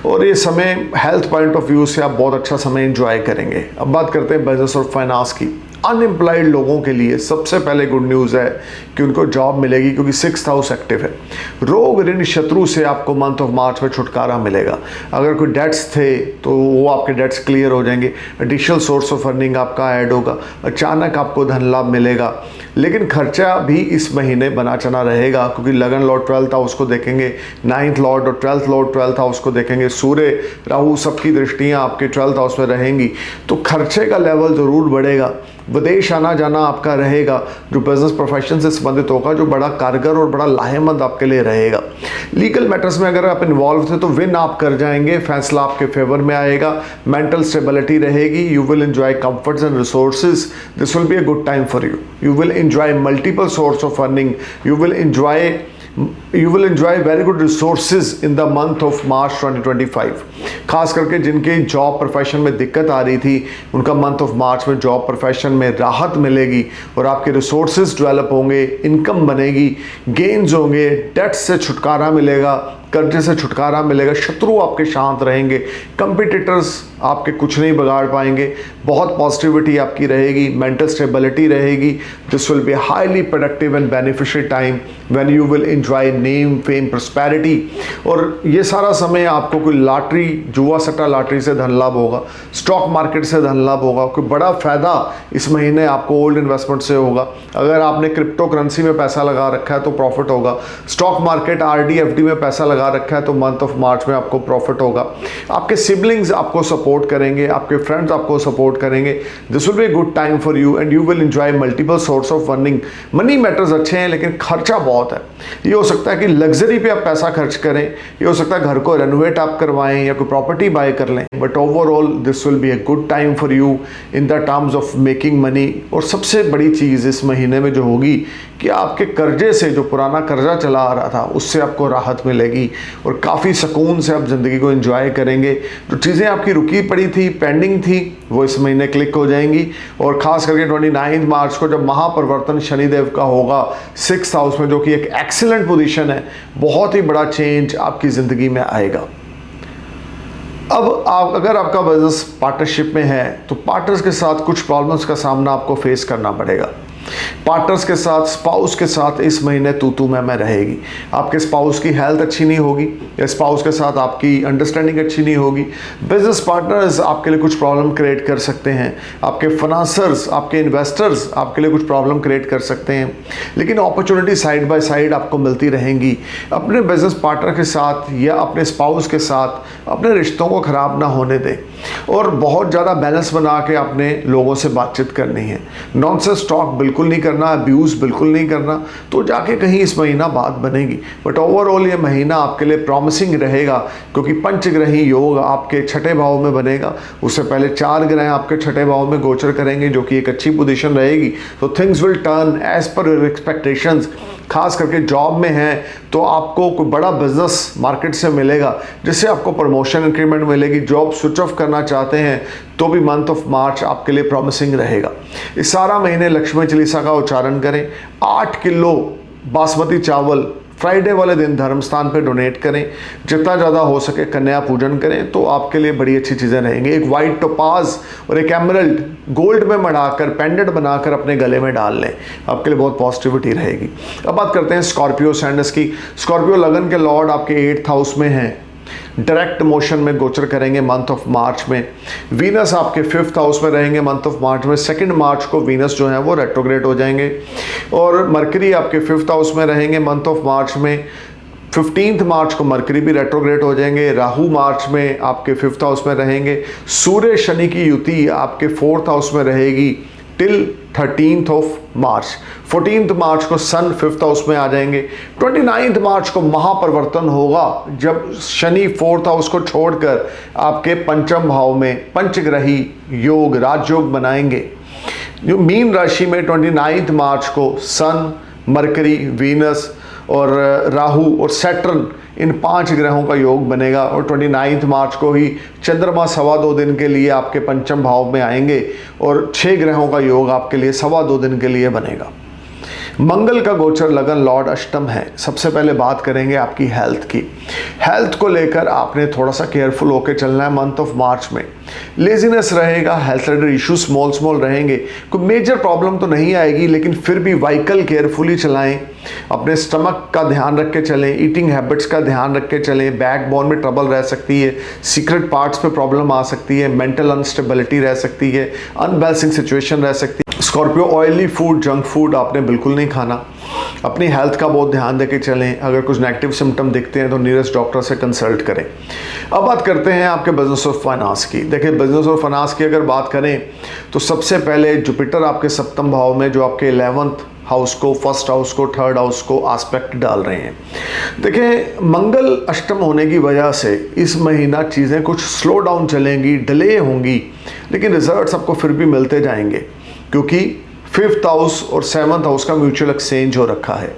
और ये समय हेल्थ पॉइंट ऑफ व्यू से आप बहुत अच्छा समय एंजॉय करेंगे। अब बात करते हैं बिजनेस और फाइनेंस की। अनएम्प्लॉयड लोगों के लिए सबसे पहले गुड न्यूज़ है कि उनको जॉब मिलेगी, क्योंकि 6th हाउस एक्टिव है। रोग ऋण शत्रु से आपको मंथ ऑफ मार्च में छुटकारा मिलेगा। अगर कोई डेट्स थे तो वो आपके डेट्स क्लियर हो जाएंगे। एडिशनल सोर्स ऑफ अर्निंग आपका ऐड होगा, अचानक आपको धन लाभ मिलेगा। लेकिन खर्चा भी इस महीने बना चना रहेगा, क्योंकि लगन लॉर्ड 12th हाउस को देखेंगे, 9th लॉर्ड और 12th लॉर्ड 12th हाउस को देखेंगे। सूर्य राहु सबकी दृष्टियाँ आपके 12th हाउस में रहेंगी, तो खर्चे का लेवल ज़रूर बढ़ेगा। विदेश आना जाना आपका रहेगा, जो बिजनेस प्रोफेशन से संबंधित होगा, जो बड़ा कारगर और बड़ा लाहेमंद आपके लिए रहेगा। लीगल मैटर्स में अगर आप इन्वॉल्व थे तो विन आप कर जाएंगे, फैसला आपके फेवर में आएगा। मेंटल स्टेबिलिटी रहेगी, you will enjoy comforts and resources. This will be a good time for you. You will enjoy multiple source of earning, you will enjoy very good resources in the month of March 2025। खास करके जिनके job profession में दिक्कत आ रही थी, उनका month of March में job profession में राहत मिलेगी, और आपके रिसोर्सेज डेवलप होंगे, इनकम बनेगी, गेन्स होंगे, डेट से छुटकारा मिलेगा, कर्जे से छुटकारा मिलेगा, शत्रु आपके शांत रहेंगे, कंपिटिटर्स आपके कुछ नहीं बिगाड़ पाएंगे, बहुत पॉजिटिविटी आपकी रहेगी, मेंटल स्टेबिलिटी रहेगी। This will be highly productive and beneficial time when you will enjoy name fame prosperity. और ये सारा समय आपको कोई लॉटरी, जुआ सट्टा लॉटरी से धन लाभ होगा, स्टॉक मार्केट से धन लाभ होगा, कोई बड़ा फ़ायदा इस महीने आपको ओल्ड इन्वेस्टमेंट से होगा। अगर आपने क्रिप्टो करेंसी में पैसा लगा रखा है तो प्रॉफिट होगा, स्टॉक मार्केट RD FD में पैसा लगा रखा है तो मंथ ऑफ मार्च में आपको प्रॉफिट होगा। आपके सिबलिंग्स आपको सपोर्ट करेंगे, आपके फ्रेंड्स आपको सपोर्ट करेंगे। This will be a good time for you and you will enjoy multiple source of earning. Money matters अच्छे हैं, लेकिन खर्चा बहुत है। ये हो सकता है कि लग्जरी पे आप पैसा खर्च करें, ये हो सकता है घर को रेनोवेट आप करवाएं या कोई प्रॉपर्टी बाय कर लें, but overall this will be a good time for you in the terms of making money. और सबसे बड़ी चीज़ इस महीने में जो होगी कि आपके कर्जे से, जो पुराना कर्जा चला आ रहा था, उससे आपको राहत मिलेगी और काफ़ी सुकून से आप ज़िंदगी को एंजॉय करेंगे। जो चीज़ें आपकी रुकी पड़ी थी, पेंडिंग थी, वो इस महीने क्लिक हो जाएंगी। और ख़ास करके 29 मार्च को जब महापरिवर्तन शनिदेव का होगा 6th हाउस में, जो कि एक एक्सीलेंट पोजीशन है, बहुत ही बड़ा चेंज आपकी ज़िंदगी में आएगा। अब अगर आपका बिजनेस पार्टनरशिप में है तो पार्टनर्स के साथ कुछ प्रॉब्लम्स का सामना आपको फेस करना पड़ेगा। पार्टनर्स के साथ, स्पाउस के साथ इस महीने तू मैं रहेगी। आपके स्पाउस की हेल्थ अच्छी नहीं होगी या स्पाउस के साथ आपकी अंडरस्टैंडिंग अच्छी नहीं होगी। बिजनेस पार्टनर्स आपके लिए कुछ प्रॉब्लम क्रिएट कर सकते हैं। आपके फाइनेंसर्स, आपके इन्वेस्टर्स आपके लिए कुछ प्रॉब्लम क्रिएट कर सकते हैं, लेकिन अपॉर्चुनिटी साइड बाय साइड आपको मिलती रहेंगी। अपने बिजनेस पार्टनर के साथ या अपने स्पाउस के साथ अपने रिश्तों को ख़राब ना होने दें और बहुत ज़्यादा बैलेंस बना के अपने लोगों से बातचीत करनी है। नॉनसेंस टॉक बिल्कुल नहीं करना, अब्यूज़ बिल्कुल नहीं करना, तो जाके कहीं इस महीना बात बनेगी। बट ओवरऑल ये महीना आपके लिए प्रॉमिसिंग रहेगा, क्योंकि पंचग्रही योग आपके छठे भाव में बनेगा। उससे पहले 4 ग्रह आपके छठे भाव में गोचर करेंगे, जो कि एक अच्छी पोजीशन रहेगी। तो things will turn as per your expectations. खास करके जॉब में है तो आपको कोई बड़ा बिजनेस मार्केट से मिलेगा, जिससे आपको प्रमोशन इंक्रीमेंट मिलेगी। जॉब स्विच ऑफ करना चाहते हैं तो भी मंथ ऑफ मार्च आपके लिए प्रॉमिसिंग रहेगा। इस सारा महीने लक्ष्मी चालीसा का उच्चारण करें। 8 किलो बासमती चावल फ्राइडे वाले दिन धर्म स्थान पे डोनेट करें। जितना ज़्यादा हो सके कन्या पूजन करें, तो आपके लिए बड़ी अच्छी चीज़ें रहेंगी। एक वाइट टोपाज और एक एमरल्ड गोल्ड में मढ़ाकर पेंडेंट बनाकर अपने गले में डाल लें, आपके लिए बहुत पॉजिटिविटी रहेगी। अब बात करते हैं स्कॉर्पियो सैंडस की। स्कॉर्पियो लगन के लॉर्ड आपके 8th हाउस में हैं, डायरेक्ट मोशन में गोचर करेंगे मंथ ऑफ मार्च में। वीनस आपके 5th हाउस में रहेंगे मंथ ऑफ मार्च में। 2 मार्च को वीनस जो है वो रेट्रोग्रेड हो जाएंगे और मरकरी आपके 5th हाउस में रहेंगे मंथ ऑफ मार्च में। 15 मार्च को मरकरी भी रेट्रोग्रेड हो जाएंगे। राहु मार्च में आपके 5th हाउस में रहेंगे। सूर्य शनि की युति आपके 4th हाउस में रहेगी till 13th of March. 14th मार्च को सन 5th हाउस में आ जाएंगे। 29th मार्च को महापरिवर्तन होगा, जब शनि 4th हाउस को छोड़कर आपके पंचम भाव में पंचग्रही योग राजयोग बनाएंगे। जो मीन राशि में 29th मार्च को सन, मरकरी, वीनस और राहु और सैटर्न, इन 5 ग्रहों का योग बनेगा। और 29 मार्च को ही चंद्रमा 2.25 दिन के लिए आपके पंचम भाव में आएंगे और 6 ग्रहों का योग आपके लिए 2.25 दिन के लिए बनेगा। मंगल का गोचर लगन लॉर्ड अष्टम है। सबसे पहले बात करेंगे आपकी हेल्थ की। हेल्थ को लेकर आपने थोड़ा सा केयरफुल होकर चलना है मंथ ऑफ मार्च में। लेजीनेस रहेगा, हेल्थ रिलेटेड इशू स्मॉल रहेंगे। कोई मेजर प्रॉब्लम तो नहीं आएगी, लेकिन फिर भी व्हीकल केयरफुली चलाएं। अपने स्टमक का ध्यान रख के चलें, ईटिंग हैबिट्स का ध्यान रख के चलें। बैकबोन में ट्रबल रह सकती है, सीक्रेट पार्ट्स पे प्रॉब्लम आ सकती है, मेंटल अनस्टेबिलिटी रह सकती है, अनबैलेंसिंग सिचुएशन रह सकती है। Scorpio oily food, junk food आपने बिल्कुल नहीं खाना। अपनी हेल्थ का बहुत ध्यान देके चलें। अगर कुछ नेगेटिव सिम्टम दिखते हैं तो नियरेस्ट डॉक्टर से कंसल्ट करें। अब बात करते हैं आपके बिजनेस और फाइनेंस की। देखिए, बिजनेस और फाइनेंस की अगर बात करें तो सबसे पहले जुपिटर आपके 7वें भाव में, जो आपके 11th हाउस को, 1st हाउस को, 3rd हाउस को एस्पेक्ट डाल रहे हैं। देखिए, मंगल अष्टम होने की वजह से इस महीना चीज़ें कुछ स्लो डाउन चलेंगी, डिले होंगी, लेकिन रिजल्ट्स आपको फिर भी मिलते जाएंगे, क्योंकि 5th हाउस और 7th हाउस का म्यूचुअल एक्सचेंज हो रखा है।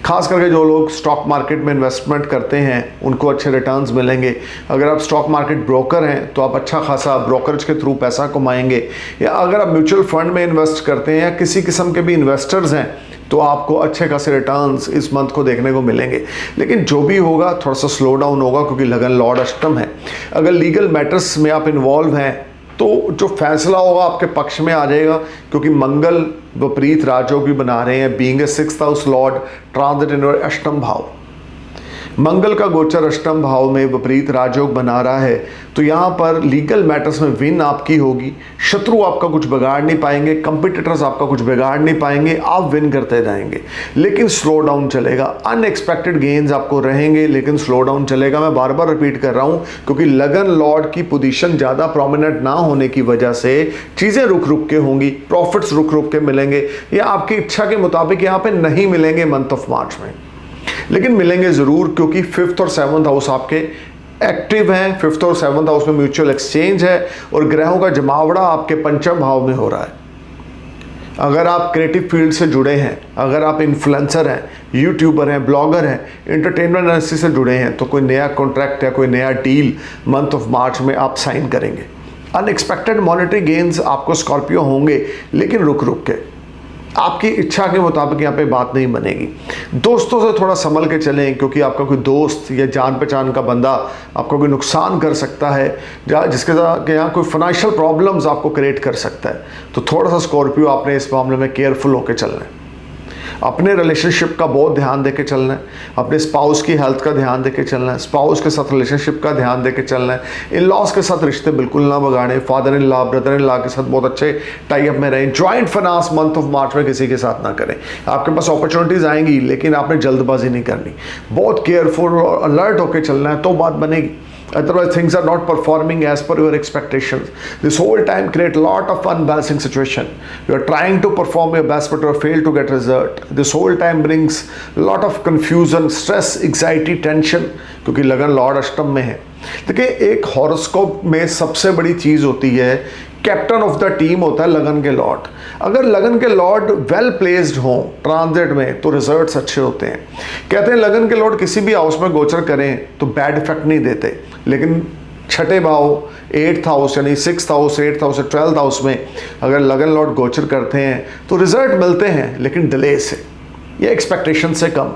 खास करके जो लोग स्टॉक मार्केट में इन्वेस्टमेंट करते हैं उनको अच्छे रिटर्न्स मिलेंगे। अगर आप स्टॉक मार्केट ब्रोकर हैं तो आप अच्छा खासा ब्रोकरेज के थ्रू पैसा कमाएंगे, या अगर आप म्यूचुअल फंड में इन्वेस्ट करते हैं या किसी किस्म के भी इन्वेस्टर्स हैं तो आपको अच्छे खासे रिटर्न्स इस मंथ को देखने को मिलेंगे। लेकिन जो भी होगा थोड़ा सा स्लो डाउन होगा, क्योंकि लगन लॉर्ड अष्टम है। अगर लीगल मैटर्स में आप इन्वॉल्व हैं तो जो फैसला होगा आपके पक्ष में आ जाएगा, क्योंकि मंगल विपरीत राजयोग भी बना रहे हैं। Being a 6th house Lord transit इन अष्टम भाव, मंगल का गोचर अष्टम भाव में विपरीत राजयोग बना रहा है, तो यहाँ पर लीगल मैटर्स में विन आपकी होगी। शत्रु आपका कुछ बिगाड़ नहीं पाएंगे, कंपिटिटर्स आपका कुछ बिगाड़ नहीं पाएंगे, आप विन करते जाएंगे। लेकिन स्लो डाउन चलेगा, अनएक्सपेक्टेड गेन्स आपको रहेंगे, लेकिन स्लो डाउन चलेगा। मैं बार बार रिपीट कर रहा हूँ, क्योंकि लगन लॉर्ड की पोजीशन ज़्यादा प्रोमिनेंट ना होने की वजह से चीज़ें रुक रुक के होंगी, प्रॉफिट्स रुक रुक के मिलेंगे, या आपकी इच्छा के मुताबिक यहाँ पे नहीं मिलेंगे मंथ ऑफ मार्च में, लेकिन मिलेंगे ज़रूर, क्योंकि 5th और 7th हाउस आपके एक्टिव हैं। 5th और 7th हाउस में म्यूचुअल एक्सचेंज है और ग्रहों का जमावड़ा आपके पंचम भाव में हो रहा है। अगर आप क्रिएटिव फील्ड से जुड़े हैं, अगर आप इन्फ्लुएंसर हैं, यूट्यूबर हैं, ब्लॉगर हैं, एंटरटेनमेंट इंडस्ट्री से जुड़े हैं, तो कोई नया कॉन्ट्रैक्ट या कोई नया डील मंथ ऑफ मार्च में आप साइन करेंगे। अनएक्सपेक्टेड मॉनेटरी गेन्स आपको स्कॉर्पियो होंगे, लेकिन रुक रुक के। आपकी इच्छा के मुताबिक यहाँ पे बात नहीं बनेगी। दोस्तों से थोड़ा संभल के चलें, क्योंकि आपका कोई दोस्त या जान पहचान का बंदा आपको कोई नुकसान कर सकता है, जिसके साथ यहाँ कोई फाइनेंशियल प्रॉब्लम्स आपको क्रिएट कर सकता है। तो थोड़ा सा स्कॉर्पियो आपने इस मामले में केयरफुल होकर चलना है। अपने रिलेशनशिप का बहुत ध्यान देके चलना है, अपने स्पाउस की हेल्थ का ध्यान देके चलना है, स्पाउस के साथ रिलेशनशिप का ध्यान देके चलना है। इन लॉज के साथ रिश्ते बिल्कुल ना बगाड़ें, father in law brother in law के साथ बहुत अच्छे टाई अप में रहें। Joint finance month of March में किसी के साथ ना करें। आपके पास अपॉर्चुनिटीज आएंगी, लेकिन आपने जल्दबाजी नहीं करनी, बहुत केयरफुल और अलर्ट होकर चलना है, तो बात बनेगी। Otherwise, things are not performing as per your expectations. This whole time create a lot of unbalancing situation. You are trying to perform your best, but you fail to get result. This whole time brings a lot of confusion, stress, anxiety, tension. क्योंकि लगन Lord अष्टम में है। देखिए, एक horoscope में सबसे बड़ी चीज होती है, कैप्टन ऑफ द टीम होता है लगन के लॉर्ड। अगर लगन के लॉर्ड वेल प्लेस्ड हो ट्रांजिट में, तो रिजल्ट्स अच्छे होते हैं। कहते हैं लगन के लॉर्ड किसी भी हाउस में गोचर करें तो बैड इफेक्ट नहीं देते, लेकिन छठे भाव 8th हाउस यानी 6th house 8th house 12th house में अगर लगन लॉर्ड गोचर करते हैं तो रिजल्ट मिलते हैं, लेकिन डिले से, ये एक्सपेक्टेशन से कम,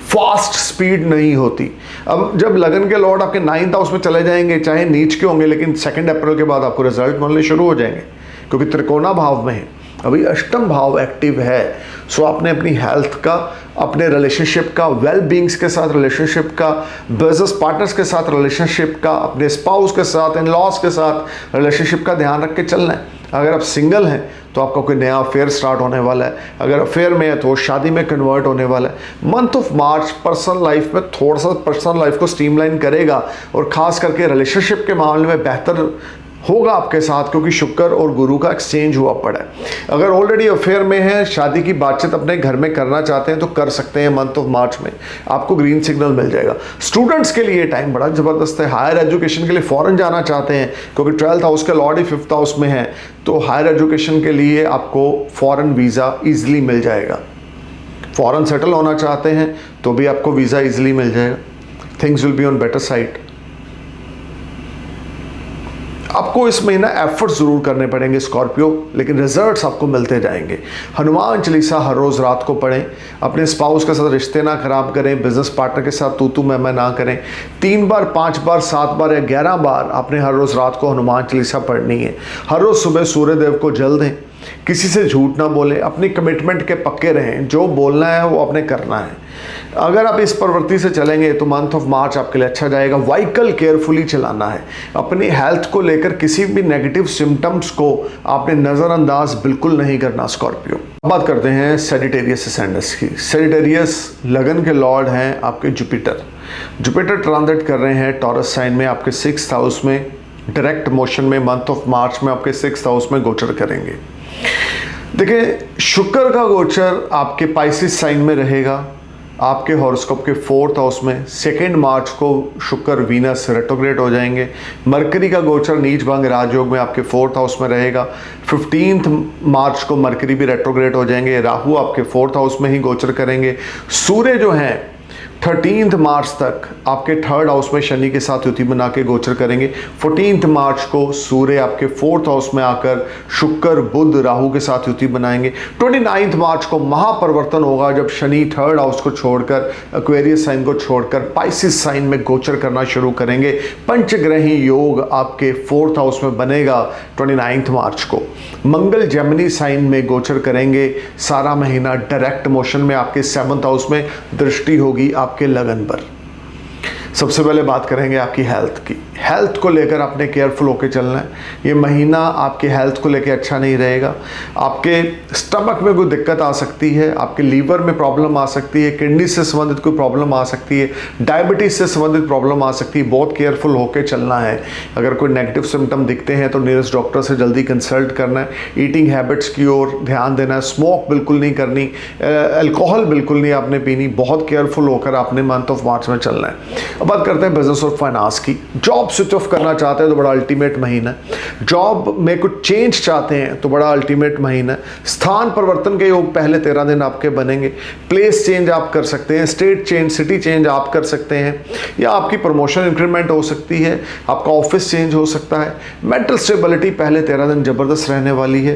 फास्ट स्पीड नहीं होती। अब जब लगन के लॉर्ड आपके 9th हाउस में चले जाएंगे, चाहे नीच के होंगे, लेकिन 2 अप्रैल के बाद आपको रिजल्ट मिलने शुरू हो जाएंगे, क्योंकि त्रिकोणा भाव में है, अभी अष्टम भाव एक्टिव है। सो आपने अपनी हेल्थ का, अपने रिलेशनशिप का, वेल बींग्स के साथ रिलेशनशिप का, बिजनेस पार्टनर्स के साथ रिलेशनशिप का, अपने स्पाउस के साथ, इन लॉज के साथ रिलेशनशिप का ध्यान रख के चलना है। अगर आप सिंगल हैं तो आपका कोई नया अफेयर स्टार्ट होने वाला है, अगर अफेयर में है तो शादी में कन्वर्ट होने वाला है। Month of March personal life में थोड़ा सा पर्सनल लाइफ को स्ट्रीमलाइन करेगा, और खास करके रिलेशनशिप के मामले में बेहतर होगा आपके साथ, क्योंकि शुक्र और गुरु का एक्सचेंज हुआ पड़ा है। अगर ऑलरेडी अफेयर में है, शादी की बातचीत अपने घर में करना चाहते हैं तो कर सकते हैं। मंथ ऑफ मार्च में आपको ग्रीन सिग्नल मिल जाएगा। स्टूडेंट्स के लिए टाइम बड़ा ज़बरदस्त है। हायर एजुकेशन के लिए फॉरेन जाना चाहते हैं, क्योंकि 12th हाउस के लॉर्ड ही 5th हाउस में है, तो हायर एजुकेशन के लिए आपको फॉरेन वीज़ा ईजिली मिल जाएगा। फॉरेन सेटल होना चाहते हैं तो भी आपको वीज़ा ईजिली मिल जाएगा। Things will be on better side. आपको इस महीना एफर्ट्स ज़रूर करने पड़ेंगे स्कॉर्पियो, लेकिन रिजल्ट्स आपको मिलते जाएंगे। हनुमान चालीसा हर रोज़ रात को पढ़ें। अपने स्पाउस के साथ रिश्ते ना खराब करें, बिजनेस पार्टनर के साथ तू मैं ना करें। 3 बार 5 बार 7 बार या 11 बार आपने हर रोज़ रात को हनुमान चालीसा पढ़नी है। हर रोज़ सुबह सूर्य देव को जल दें। किसी से झूठ ना बोलें, अपनी कमिटमेंट के पक्के रहें, जो बोलना है वो आपने करना है। अगर आप इस प्रवृत्ति से चलेंगे तो मंथ ऑफ मार्च आपके लिए अच्छा जाएगा। व्हीकल केयरफुली चलाना है। अपनी हेल्थ को लेकर किसी भी नेगेटिव सिम्टम्स को आपने नज़रअंदाज बिल्कुल नहीं करना स्कॉर्पियो। बात करते हैं सेजिटेरियस असेंडेंस की। सेजिटेरियस लगन के लॉर्ड हैं आपके जुपिटर। जुपिटर ट्रांजिट कर रहे हैं टॉरस साइन में, आपके 6th हाउस में डायरेक्ट मोशन में मंथ ऑफ मार्च में आपके 6th हाउस में गोचर करेंगे। देखिए, शुक्र का गोचर आपके पाइसिस साइन में रहेगा, आपके हॉरोस्कोप के 4th हाउस में। 2 मार्च को शुक्र वीनस रेट्रोग्रेड हो जाएंगे। मरकरी का गोचर नीच भंग राजयोग में आपके 4th हाउस में रहेगा। 15 मार्च को मरकरी भी रेट्रोग्रेड हो जाएंगे। राहु आपके 4th हाउस में ही गोचर करेंगे। सूर्य जो हैं 13 मार्च तक आपके 3rd हाउस में शनि के साथ युति बना के गोचर करेंगे। 14 मार्च को सूर्य आपके 4th हाउस में आकर शुक्र बुध राहु के साथ युति बनाएंगे। 29 मार्च को महापरिवर्तन होगा, जब शनि 3rd हाउस को छोड़कर, एक्वेरियस साइन को छोड़कर पाइसिस साइन में गोचर करना शुरू करेंगे। पंचग्रही योग आपके 4th हाउस में बनेगा 29 मार्च को। मंगल जेमिनी साइन में गोचर करेंगे। सारा महीना डायरेक्ट मोशन में आपके 7th हाउस में दृष्टि होगी आपके लगन पर। सबसे पहले बात करेंगे आपकी हेल्थ की। हेल्थ को लेकर आपने केयरफुल होकर चलना है। ये महीना आपके हेल्थ को लेकर अच्छा नहीं रहेगा। आपके स्टमक में कोई दिक्कत आ सकती है, आपके लीवर में प्रॉब्लम आ सकती है, किडनी से संबंधित कोई प्रॉब्लम आ सकती है, डायबिटीज से संबंधित प्रॉब्लम आ सकती है। बहुत केयरफुल होकर चलना है। अगर कोई नेगेटिव सिम्टम दिखते हैं तो नियरेस्ट डॉक्टर से जल्दी कंसल्ट करना है। ईटिंग हैबिट्स की ओर ध्यान देना है। स्मोक बिल्कुल नहीं करनी, अल्कोहल बिल्कुल नहीं आपने पीनी। बहुत केयरफुल होकर आपने मंथ ऑफ मार्च में चलना है। अब बात करते हैं बिजनेस और फाइनेंस की। जॉब स्विच ऑफ करना चाहते हैं तो बड़ा अल्टीमेट महीना है। जॉब में कुछ चेंज चाहते हैं तो बड़ा अल्टीमेट महीना है। स्थान परिवर्तन के योग पहले 13 दिन आपके बनेंगे। प्लेस चेंज आप कर सकते हैं, स्टेट चेंज, सिटी चेंज आप कर सकते हैं, या आपकी प्रमोशन इंक्रीमेंट हो सकती है, आपका ऑफिस चेंज हो सकता है। मेंटल स्टेबिलिटी पहले 13 दिन जबरदस्त रहने वाली है।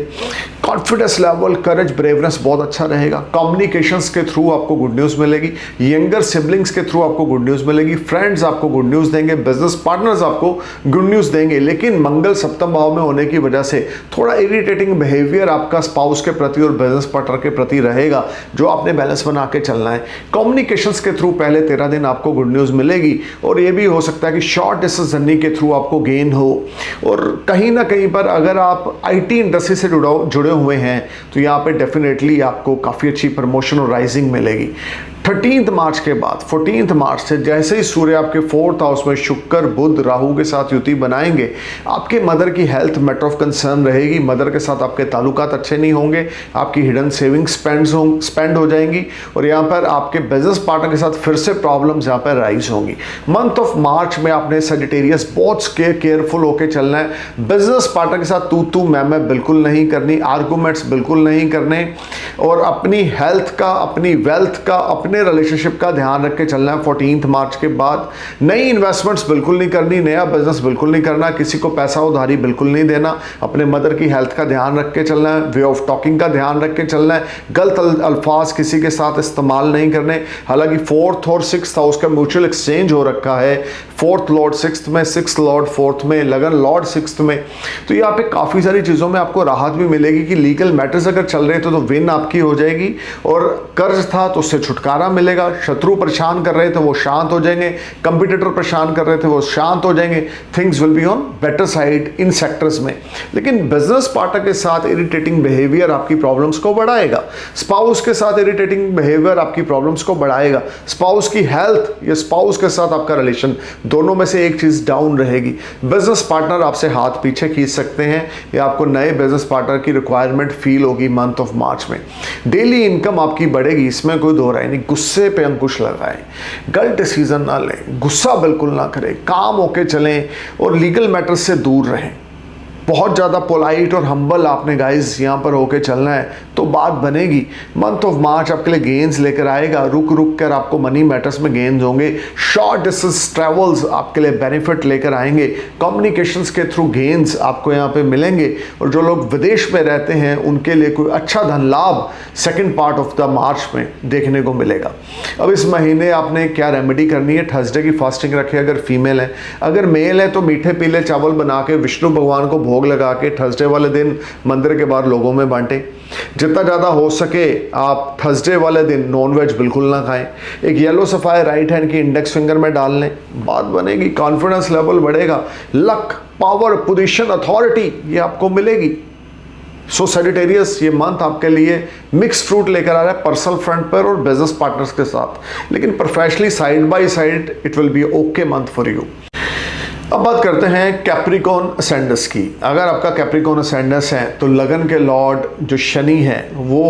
कॉन्फिडेंस लेवल, करेज, ब्रेवनेस बहुत अच्छा रहेगा। कम्युनिकेशंस के थ्रू आपको गुड न्यूज़ मिलेगी। यंगर सिबलिंग्स के थ्रू आपको गुड न्यूज़ मिलेगी। फ्रेंड्स आपको गुड न्यूज़ देंगे। बिजनेस पार्टनर्स आपको गुड न्यूज़ देंगे। लेकिन मंगल सप्तम भाव में होने की वजह से थोड़ा इरिटेटिंग बिहेवियर आपका स्पाउस के प्रति और बिजनेस पार्टनर के प्रति रहेगा, जो आपने बैलेंस बना के चलना है। कम्युनिकेशंस के थ्रू पहले 13 दिन आपको गुड न्यूज़ मिलेगी, और ये भी हो सकता है कि शॉर्ट डिस्टेंस जर्नी के थ्रू आपको गेन हो। और कहीं ना कहीं पर अगर आप IT इंडस्ट्री से जुड़े हुए हैं तो यहाँ पे डेफिनेटली आपको काफ़ी अच्छी प्रमोशन और राइजिंग मिलेगी। 13 मार्च के बाद 14 मार्च से जैसे ही सूर्य आपके 4th हाउस में शुक्र, बुध, राहु के साथ युति बनाएंगे, आपके मदर की हेल्थ मैटर ऑफ कंसर्न रहेगी। मदर के साथ आपके ताल्लुकात अच्छे नहीं होंगे। आपकी हिडन सेविंग स्पेंड हो जाएंगी, और यहाँ पर आपके बिजनेस पार्टनर के साथ फिर से प्रॉब्लम्स यहाँ पर राइज होंगी। मंथ ऑफ मार्च में आपने सजिटेरियस बहुत केयरफुल होकर चलना है। बिजनेस पार्टनर के साथ तू मैं बिल्कुल नहीं करनी, आर्गूमेंट्स बिल्कुल नहीं करने, और अपनी हेल्थ का, अपनी वेल्थ का, अपने रिलेशनशिप का ध्यान रख के चलना है। 14 मार्च के बाद नई इन्वेस्टमेंट्स बिल्कुल नहीं करनी, नया बिजनेस बिल्कुल नहीं करना, किसी को पैसा उधारी बिल्कुल नहीं देना। अपने मदर की हेल्थ का ध्यान रख के चलना है। वे ऑफ टॉकिंग का ध्यान रख के चलना है। गलत अल्फाज किसी के साथ इस्तेमाल नहीं करने। हालांकि 4th और 6th हाउस का म्यूचुअल एक्सचेंज हो रखा है। 4th लॉर्ड 6th में, 6th लॉर्ड 4th में, लगन लॉर्ड 6th में, तो यहाँ पे काफ़ी सारी चीज़ों में आपको राहत भी मिलेगी कि लीगल मैटर्स अगर चल रहे थे तो विन आपकी हो जाएगी, और कर्ज था तो उससे छुटकारा मिलेगा। शत्रु परेशान कर रहे थे वो शांत हो जाएंगे। कंपटीटर परेशान कर रहे थे वो शांत हो जाएंगे। Things will be on better side in sectors में। लेकिन बिजनेस पार्टनर के साथ इरिटेटिंग बिहेवियर आपकी प्रॉब्लम्स को बढ़ाएगा। स्पाउस के साथ इरिटेटिंग बिहेवियर आपकी प्रॉब्लम्स को बढ़ाएगा। स्पाउस की हेल्थ या स्पाउस के साथ आपका रिलेशन, दोनों में से एक चीज डाउन रहेगी। बिजनेस पार्टनर आपसे हाथ पीछे खींच सकते हैं, या आपको नए बिजनेस पार्टनर की रिक्वायरमेंट फील होगी मंथ ऑफ मार्च में। डेली इनकम आपकी बढ़ेगी, इसमें कोई दो राय नहीं। गुस्से पे अंकुश लगाएं, गलत डिसीजन ना लें, गुस्सा बिल्कुल ना करें, काम होके चलें, और लीगल मैटर्स से दूर रहें। बहुत ज़्यादा पोलाइट और हम्बल आपने गाइस यहाँ पर होके चलना है तो बात बनेगी। मंथ ऑफ मार्च आपके लिए गेंस लेकर आएगा। रुक रुक कर आपको मनी मैटर्स में गेंस होंगे। शॉर्ट डिस्टेंस ट्रैवल्स आपके लिए बेनिफिट लेकर आएंगे। कम्युनिकेशंस के थ्रू गेंस आपको यहाँ पे मिलेंगे, और जो लोग विदेश में रहते हैं उनके लिए कोई अच्छा धन लाभ second part of the March में देखने को मिलेगा। अब इस महीने आपने क्या रेमेडी करनी है? थर्सडे की फास्टिंग रखें अगर फीमेल है। अगर मेल है तो मीठे पीले चावल बना के विष्णु भगवान को भोग लगा के थर्सडे वाले दिन मंदिर के बाहर लोगों में बांटें। जितना ज़्यादा हो सके आप थर्सडे वाले दिन नॉनवेज बिल्कुल ना खाएं। एक येलो सफायर राइट हैंड की इंडेक्स फिंगर में डाल लें, बात बनेगी। कॉन्फिडेंस लेवल बढ़ेगा। लक, पावर, पोजीशन, अथॉरिटी ये आपको मिलेगी। सो सजिटेरियस ये मंथ आपके लिए मिक्स फ्रूट लेकर आ रहा है पर्सनल फ्रंट पर और बिजनेस पार्टनर्स के साथ, लेकिन professionally side by side it will be okay month for you. अब बात करते हैं कैप्रिकॉर्न असेंडेंस की। अगर आपका कैप्रिकॉर्न असेंडेंस है तो लगन के लॉर्ड जो शनि है वो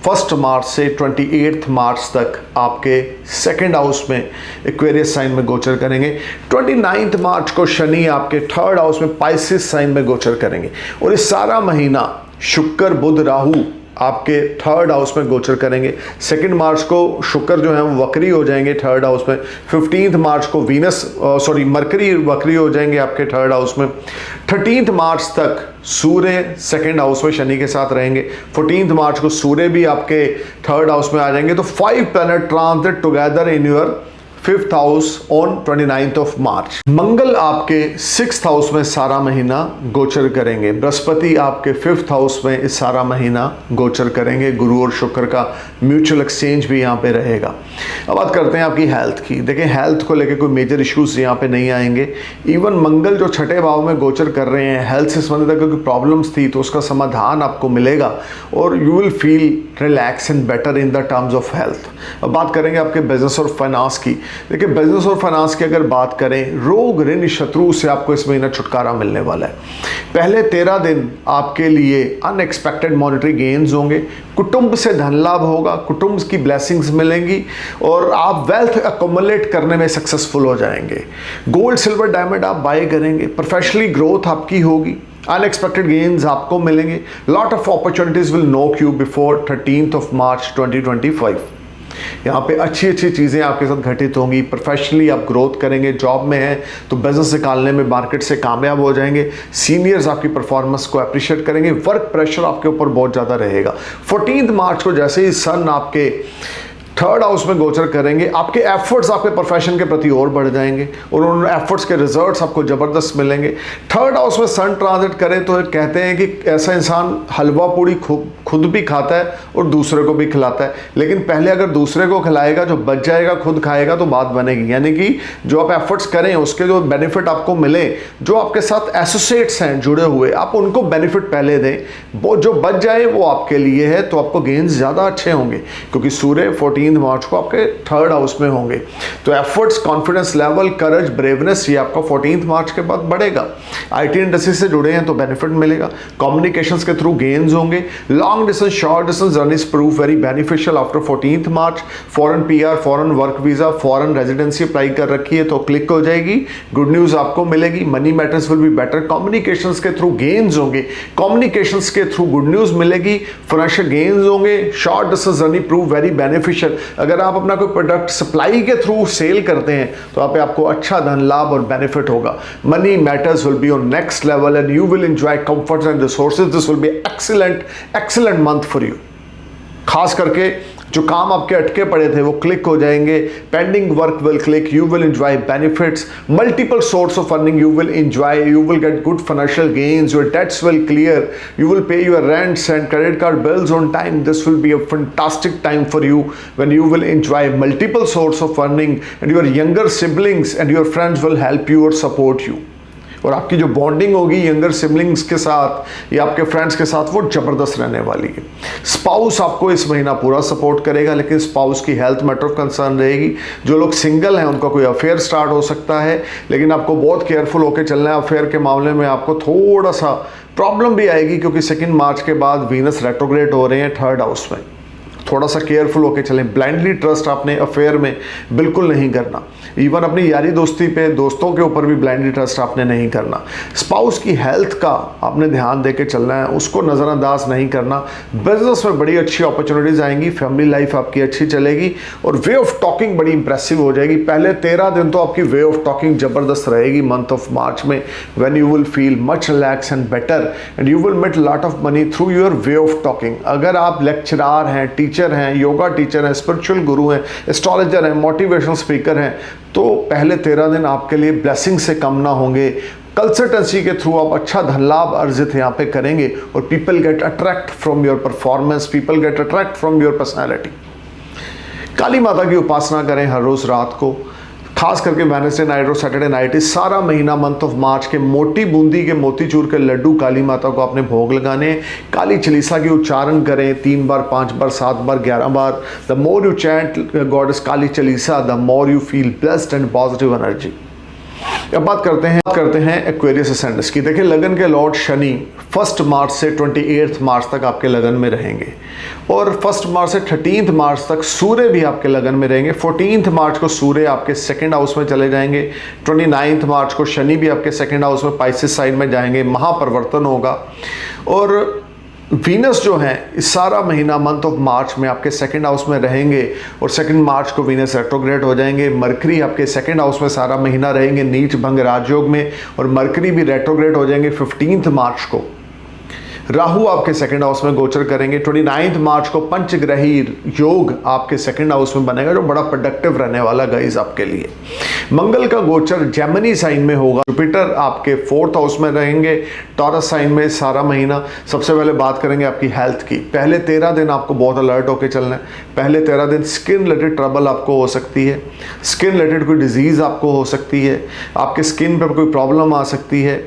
1 मार्च से 28 मार्च तक आपके सेकंड हाउस में एक्वेरियस साइन में गोचर करेंगे। 29 मार्च को शनि आपके 3rd हाउस में पाइसिस साइन में गोचर करेंगे, और इस सारा महीना शुक्र, बुध, राहु आपके 3rd हाउस में गोचर करेंगे। 2 मार्च को शुक्र जो है वो वक्री हो जाएंगे 3rd हाउस में। 15 मार्च को मरकरी वक्री हो जाएंगे आपके 3rd हाउस में। 13 मार्च तक सूर्य 2nd हाउस में शनि के साथ रहेंगे। 14 मार्च को सूर्य भी आपके 3rd हाउस में आ जाएंगे। तो 5 planet transit together in your 5th house on 29th of March. Mangal आपके 6th हाउस में सारा महीना गोचर करेंगे। बृहस्पति आपके 5th हाउस में इस सारा महीना गोचर करेंगे। गुरु और शुक्र का म्यूचुअल एक्सचेंज भी यहाँ पे रहेगा। अब बात करते हैं आपकी हेल्थ की। देखिए हेल्थ को लेकर कोई मेजर इश्यूज यहाँ पे नहीं आएंगे। इवन मंगल जो 6ठे भाव में गोचर कर रहे हैं, हेल्थ से संबंधित अगर कोई प्रॉब्लम्स थी तो उसका समाधान आपको मिलेगा, और you will feel relax and better in the terms of health. अब बात करेंगे आपके बिजनेस और फाइनेंस की। देखिए बिजनेस और फाइनेंस की अगर बात करें, रोग ऋण शत्रु से आपको इस महीना छुटकारा मिलने वाला है। पहले 13 दिन आपके लिए अनएक्सपेक्टेड मॉनेटरी गेन्स होंगे, कुटुंब से धन लाभ होगा, कुटुंब की ब्लेसिंग्स मिलेंगी और आप वेल्थ अकोमुलेट करने में सक्सेसफुल हो जाएंगे। गोल्ड सिल्वर डायमंड आप बाय करेंगे, प्रोफेशनली ग्रोथ आपकी होगी, अनएक्सपेक्टेड गेन्स आपको मिलेंगे। Lot of opportunities will knock you before 13 मार्च 2025। यहाँ पे अच्छी अच्छी चीज़ें आपके साथ घटित होंगी। प्रोफेशनली आप ग्रोथ करेंगे, जॉब में हैं तो बिजनेस निकालने में मार्केट से कामयाब हो जाएंगे। सीनियर्स आपकी परफॉर्मेंस को अप्रिशिएट करेंगे। वर्क प्रेशर आपके ऊपर बहुत ज़्यादा रहेगा। 14 मार्च को जैसे ही सन आपके 3rd हाउस में गोचर करेंगे, आपके एफर्ट्स आपके प्रोफेशन के प्रति और बढ़ जाएंगे और उन एफर्ट्स के रिजल्ट्स आपको ज़बरदस्त मिलेंगे। 3rd हाउस में सन ट्रांजिट करें तो कहते हैं कि ऐसा इंसान हलवा पूड़ी खुद भी खाता है और दूसरे को भी खिलाता है, लेकिन पहले अगर दूसरे को खिलाएगा, जो बच जाएगा खुद खाएगा तो बात बनेगी। यानी कि जो आप एफर्ट्स करें उसके जो बेनिफिट आपको मिले, जो आपके साथ एसोसिएट्स हैं जुड़े हुए, आप उनको बेनिफिट पहले दें, वो जो बच जाए वो आपके लिए है, तो आपको गेन्स ज़्यादा अच्छे होंगे क्योंकि सूर्य 14 मार्च को आपके 3rd हाउस में होंगे। तो एफर्ट्स, कॉन्फिडेंस लेवल, करज, ब्रेवनेस ये आपका 14 मार्च के बाद बढ़ेगा। आईटी इंडस्ट्री से जुड़े हैं तो बेनिफिट मिलेगा। कम्युनिकेशंस के थ्रू गेन्स होंगे। Long distance, short distance journeys prove very beneficial after 14 March. Foreign PR, foreign work visa, foreign residency apply कर रखी है तो क्लिक हो जाएगी, गुड न्यूज आपको मिलेगी। Money matters will be better. Communications के थ्रू गेन्स होंगे, कम्युनिकेशंस के थ्रू गुड न्यूज मिलेगी, फाइनेंशियल गेन्स होंगे। Short distance journey prove very beneficial. अगर आप अपना कोई प्रोडक्ट सप्लाई के थ्रू सेल करते हैं तो आपको अच्छा धन लाभ और बेनिफिट होगा। Money matters will be on next level and you will enjoy comforts and resources. This will be excellent month for you. खास करके जो काम आपके अटके पड़े थे वो क्लिक हो जाएंगे। Pending work will click, you will enjoy benefits, multiple source of earning you will enjoy, you will get good financial gains, your debts will clear, you will pay your rents and credit card bills on time. This will be a fantastic time for you when you will enjoy multiple source of earning and your younger siblings and your friends will help you or support you. और आपकी जो bonding होगी younger siblings के साथ या आपके friends के साथ वो ज़बरदस्त रहने वाली है। स्पाउस आपको इस महीना पूरा सपोर्ट करेगा, लेकिन स्पाउस की हेल्थ मैटर ऑफ कंसर्न रहेगी। जो लोग सिंगल हैं उनका कोई अफेयर स्टार्ट हो सकता है, लेकिन आपको बहुत केयरफुल होकर चलना है। अफेयर के मामले में आपको थोड़ा सा प्रॉब्लम भी आएगी क्योंकि 2 मार्च के बाद वीनस रेट्रोग्रेड हो रहे हैं 3rd हाउस में। थोड़ा सा केयरफुल होकर चलें। ब्लाइंडली ट्रस्ट आपने अफेयर में बिल्कुल नहीं करना। इवन अपनी यारी दोस्ती पे, दोस्तों के ऊपर भी ब्लाइंडली ट्रस्ट आपने नहीं करना। स्पाउस की हेल्थ का आपने ध्यान दे के चलना है, उसको नज़रअंदाज नहीं करना। बिजनेस में बड़ी अच्छी अपॉर्चुनिटीज़ आएंगी, फैमिली लाइफ आपकी अच्छी चलेगी और वे ऑफ टॉकिंग बड़ी इंप्रेसिव हो जाएगी। पहले 13 दिन तो आपकी वे ऑफ टॉकिंग ज़बरदस्त रहेगी मंथ ऑफ मार्च में, when you will feel much relax and better and you will met lot of money through your way of talking. अगर आप लेक्चरार हैं, टीचर हैं, योगा टीचर हैं, स्पिरिचुअल गुरु हैं, एस्ट्रोलॉजर हैं, मोटिवेशनल स्पीकर हैं, तो पहले 13 दिन आपके लिए ब्लेसिंग से कम ना होंगे। कंसल्टेंसी के थ्रू आप अच्छा धन लाभ अर्जित यहाँ पे करेंगे और people get attract from your performance, people get attract from your personality. Kali माता की उपासना करें हर रोज़ रात को, खास करके वेडनेसडे नाइट और सैटरडे नाइट। इस सारा महीना मंथ ऑफ मार्च के मोटी बूंदी के मोतीचूर के लड्डू काली माता को आपने भोग लगाने। काली चालीसा की उच्चारण करें 3 बार, 5 बार, 7 बार, 11 बार। The more you chant goddess Kali Chalisa, the more you feel blessed and positive energy. अब बात करते हैं एक्वेरियस असेंडेंस की। देखिए लगन के लॉर्ड शनि 1 मार्च से 28 मार्च तक आपके लगन में रहेंगे और 1 मार्च से 13 मार्च तक सूर्य भी आपके लगन में रहेंगे। 14 मार्च को सूर्य आपके 2nd हाउस में चले जाएंगे। 29 मार्च को शनि भी आपके 2nd हाउस में पाइसेस साइन में जाएंगे। महापरिवर्तन होगा और वीनस जो है इस सारा महीना मंथ ऑफ मार्च में आपके 2nd हाउस में रहेंगे और 2 मार्च को वीनस रेट्रोग्रेड हो जाएंगे। मरकरी आपके 2nd हाउस में सारा महीना रहेंगे नीच भंग राजयोग में और मरकरी भी रेट्रोग्रेड हो जाएंगे 15 मार्च को। राहु आपके 2nd हाउस में गोचर करेंगे। 29 मार्च को पंचग्रही योग आपके 2nd हाउस में बनेगा जो बड़ा प्रोडक्टिव रहने वाला गाइस आपके लिए। मंगल का गोचर जेमिनी साइन में होगा। जुपिटर आपके 4th हाउस में रहेंगे टॉरस साइन में सारा महीना। सबसे पहले बात करेंगे आपकी हेल्थ की। पहले 13 दिन आपको बहुत अलर्ट होकर चलना है। पहले 13 दिन स्किन रिलेटेड ट्रबल आपको हो सकती है, स्किन रिलेटेड कोई डिजीज़ आपको हो सकती है, आपके स्किन पर कोई प्रॉब्लम आ सकती है